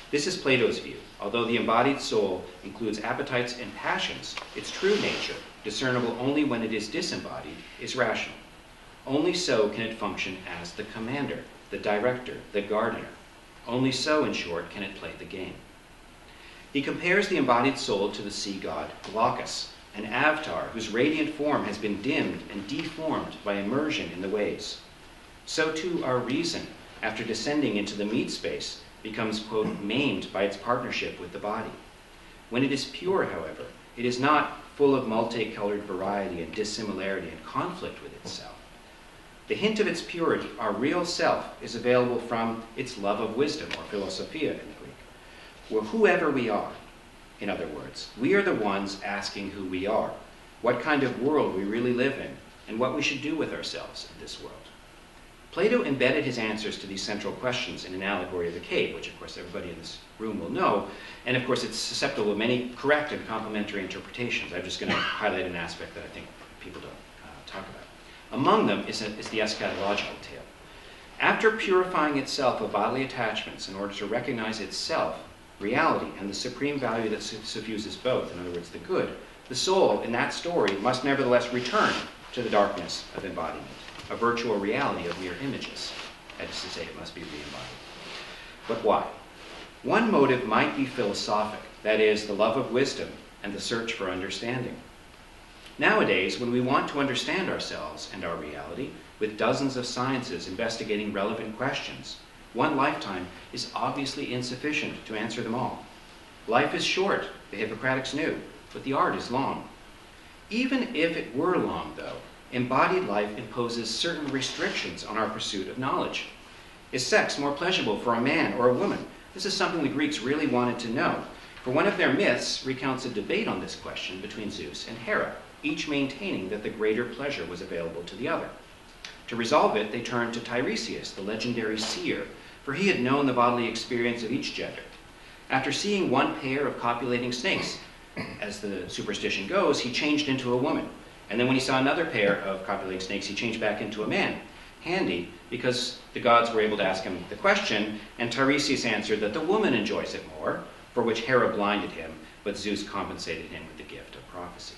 This is Plato's view. Although the embodied soul includes appetites and passions, its true nature, discernible only when it is disembodied, is rational. Only so can it function as the commander, the director, the gardener. Only so, in short, can it play the game. He compares the embodied soul to the sea god Glaucus, an avatar whose radiant form has been dimmed and deformed by immersion in the waves. So too our reason, after descending into the meatspace, becomes, quote, maimed by its partnership with the body. When it is pure, however, it is not full of multicolored variety and dissimilarity and conflict with itself. The hint of its purity, our real self, is available from its love of wisdom, or philosophia in the Greek. Well, whoever we are, in other words, we are the ones asking who we are, what kind of world we really live in, and what we should do with ourselves in this world. Plato embedded his answers to these central questions in an allegory of the cave, which of course everybody in this room will know, and of course it's susceptible of many correct and complementary interpretations. I'm just going to highlight an aspect that I think people don't talk about. Among them is the eschatological tale. After purifying itself of bodily attachments in order to recognize itself, reality, and the supreme value that suffuses both, in other words, the good, the soul in that story must nevertheless return to the darkness of embodiment, a virtual reality of mere images. That is to say, it must be re-embodied. But why? One motive might be philosophic, that is, the love of wisdom and the search for understanding. Nowadays, when we want to understand ourselves and our reality, with dozens of sciences investigating relevant questions, one lifetime is obviously insufficient to answer them all. Life is short, the Hippocratics knew, but the art is long. Even if it were long, though, embodied life imposes certain restrictions on our pursuit of knowledge. Is sex more pleasurable for a man or a woman? This is something the Greeks really wanted to know, for one of their myths recounts a debate on this question between Zeus and Hera, each maintaining that the greater pleasure was available to the other. To resolve it, they turned to Tiresias, the legendary seer, for he had known the bodily experience of each gender. After seeing one pair of copulating snakes, as the superstition goes, he changed into a woman. And then when he saw another pair of copulating snakes, he changed back into a man. Handy, because the gods were able to ask him the question, and Tiresias answered that the woman enjoys it more, for which Hera blinded him, but Zeus compensated him with the gift of prophecy.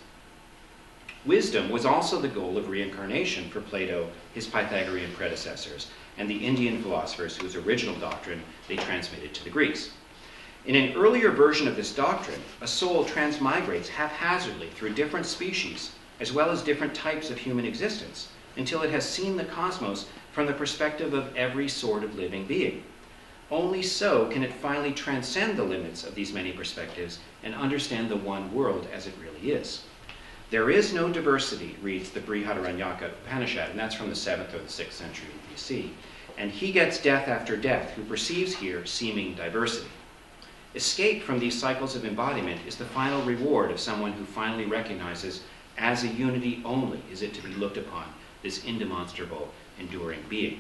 Wisdom was also the goal of reincarnation for Plato, his Pythagorean predecessors, and the Indian philosophers whose original doctrine they transmitted to the Greeks. In an earlier version of this doctrine, a soul transmigrates haphazardly through different species, as well as different types of human existence, until it has seen the cosmos from the perspective of every sort of living being. Only so can it finally transcend the limits of these many perspectives and understand the one world as it really is. There is no diversity, reads the Brihadaranyaka Upanishad, and that's from the 7th or the 6th century BC. And he gets death after death, who perceives here seeming diversity. Escape from these cycles of embodiment is the final reward of someone who finally recognizes as a unity only is it to be looked upon, this indemonstrable, enduring being.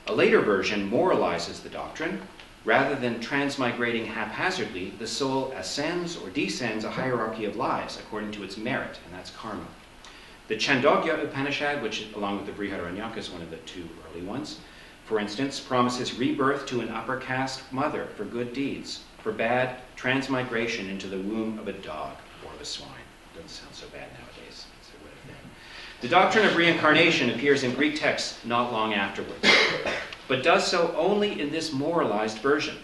A later version moralizes the doctrine. Rather than transmigrating haphazardly, the soul ascends or descends a hierarchy of lives according to its merit, and that's karma. The Chandogya Upanishad, which along with the Brihadaranyaka is one of the two early ones, for instance, promises rebirth to an upper caste mother for good deeds, for bad, transmigration into the womb of a dog or of a swine. Doesn't sound so bad nowadays. It's a weird thing. The doctrine of reincarnation appears in Greek texts not long afterwards, but does so only in this moralized version.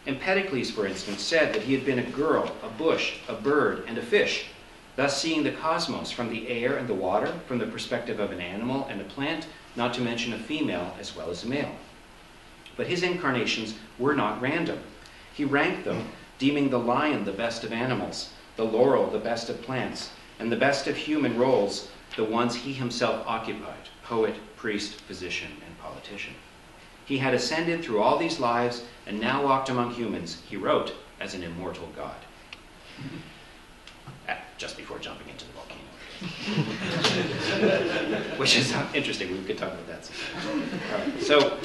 Empedocles, for instance, said that he had been a girl, a bush, a bird, and a fish, thus seeing the cosmos from the air and the water, from the perspective of an animal and a plant, not to mention a female as well as a male. But his incarnations were not random. He ranked them, deeming the lion the best of animals, the laurel the best of plants, and the best of human roles, the ones he himself occupied, poet, priest, physician, and politician. He had ascended through all these lives and now walked among humans, he wrote, as an immortal god. Just before jumping into the volcano. Which is interesting. We could talk about that sometime. So,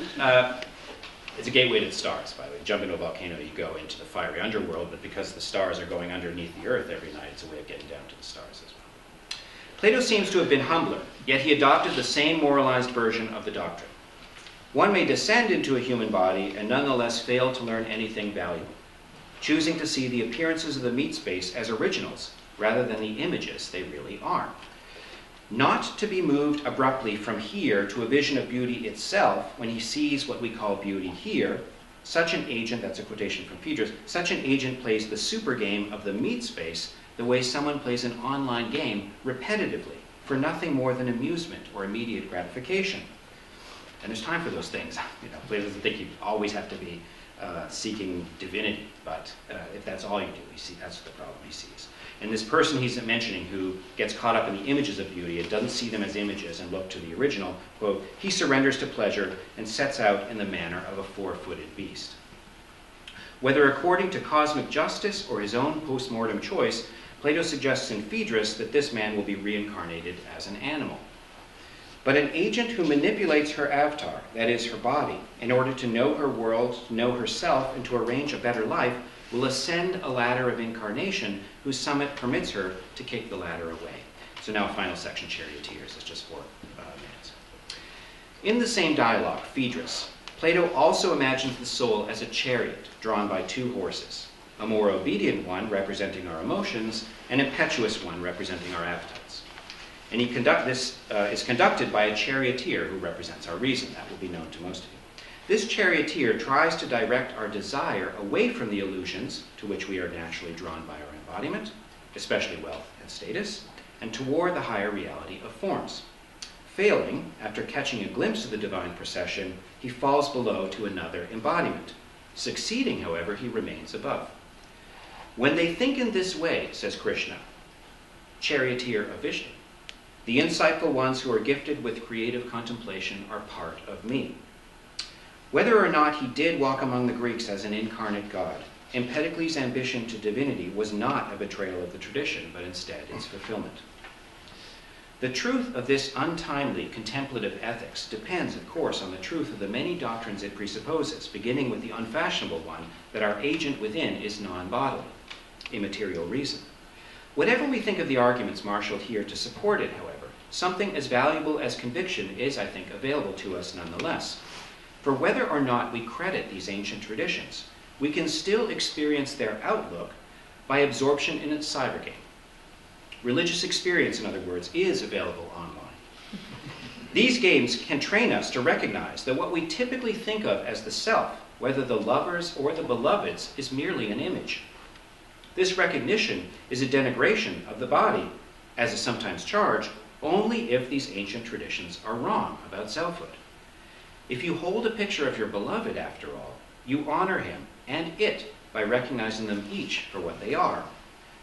it's a gateway to the stars, by the way. Jump into a volcano, you go into the fiery underworld, but because the stars are going underneath the earth every night, it's a way of getting down to the stars as well. Plato seems to have been humbler, yet he adopted the same moralized version of the doctrine. One may descend into a human body and nonetheless fail to learn anything valuable, choosing to see the appearances of the meatspace as originals rather than the images they really are. Not to be moved abruptly from here to a vision of beauty itself when he sees what we call beauty here, such an agent, that's a quotation from Phaedrus, such an agent plays the super game of the meatspace the way someone plays an online game repetitively for nothing more than amusement or immediate gratification. And there's time for those things. Plato doesn't think you always have to be seeking divinity, but if that's all you do, that's the problem he sees. And this person he's mentioning who gets caught up in the images of beauty and doesn't see them as images and look to the original, quote, he surrenders to pleasure and sets out in the manner of a four-footed beast. Whether according to cosmic justice or his own post-mortem choice, Plato suggests in Phaedrus that this man will be reincarnated as an animal. But an agent who manipulates her avatar, that is, her body, in order to know her world, to know herself, and to arrange a better life, will ascend a ladder of incarnation whose summit permits her to kick the ladder away. So now final section, charioteers. It's just 4 minutes. In the same dialogue, Phaedrus, Plato also imagines the soul as a chariot drawn by 2 horses, a more obedient one representing our emotions, an impetuous one representing our appetites. And this is conducted by a charioteer who represents our reason. That will be known to most of you. This charioteer tries to direct our desire away from the illusions to which we are naturally drawn by our embodiment, especially wealth and status, and toward the higher reality of forms. Failing, after catching a glimpse of the divine procession, he falls below to another embodiment. Succeeding, however, he remains above. When they think in this way, says Krishna, charioteer of Vishnu, the insightful ones who are gifted with creative contemplation are part of me. Whether or not he did walk among the Greeks as an incarnate god, Empedocles' ambition to divinity was not a betrayal of the tradition, but instead its fulfillment. The truth of this untimely contemplative ethics depends, of course, on the truth of the many doctrines it presupposes, beginning with the unfashionable one that our agent within is non-bodily, immaterial reason. Whatever we think of the arguments marshaled here to support it, however, something as valuable as conviction is, I think, available to us nonetheless. For whether or not we credit these ancient traditions, we can still experience their outlook by absorption in its cyber game. Religious experience, in other words, is available online. These games can train us to recognize that what we typically think of as the self, whether the lovers or the beloveds, is merely an image. This recognition is a denigration of the body, as is sometimes charged, only if these ancient traditions are wrong about selfhood. If you hold a picture of your beloved, after all, you honor him and it by recognizing them each for what they are.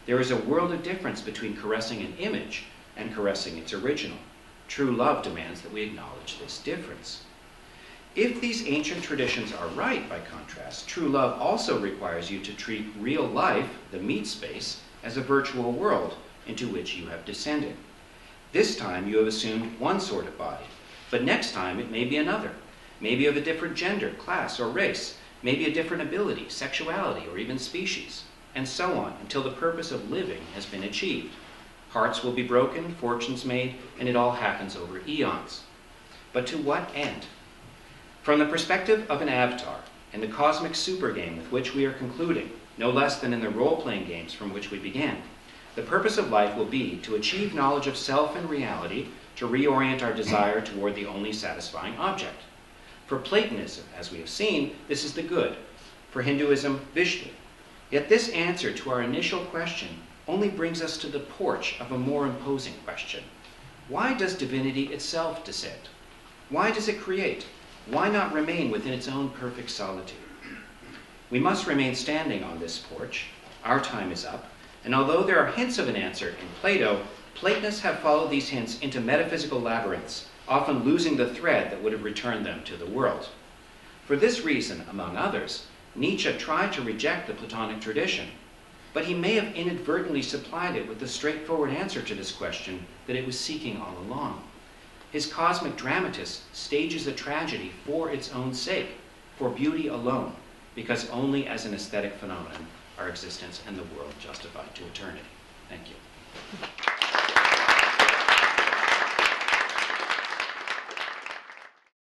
There is a world of difference between caressing an image and caressing its original. True love demands that we acknowledge this difference. If these ancient traditions are right, by contrast, true love also requires you to treat real life, the meatspace, as a virtual world into which you have descended. This time you have assumed one sort of body, but next time it may be another. Maybe of a different gender, class, or race, maybe a different ability, sexuality, or even species, and so on, until the purpose of living has been achieved. Hearts will be broken, fortunes made, and it all happens over eons. But to what end? From the perspective of an avatar, in the cosmic super game with which we are concluding, no less than in the role-playing games from which we began, the purpose of life will be to achieve knowledge of self and reality, to reorient our desire toward the only satisfying object. For Platonism, as we have seen, this is the good. For Hinduism, Vishnu. Yet this answer to our initial question only brings us to the porch of a more imposing question. Why does divinity itself descend? Why does it create? Why not remain within its own perfect solitude? We must remain standing on this porch. Our time is up. And although there are hints of an answer in Plato, Platonists have followed these hints into metaphysical labyrinths, often losing the thread that would have returned them to the world. For this reason, among others, Nietzsche tried to reject the Platonic tradition, but he may have inadvertently supplied it with the straightforward answer to this question that it was seeking all along. His cosmic dramatist stages a tragedy for its own sake, for beauty alone, because only as an aesthetic phenomenon are existence and the world justified to eternity. Thank you.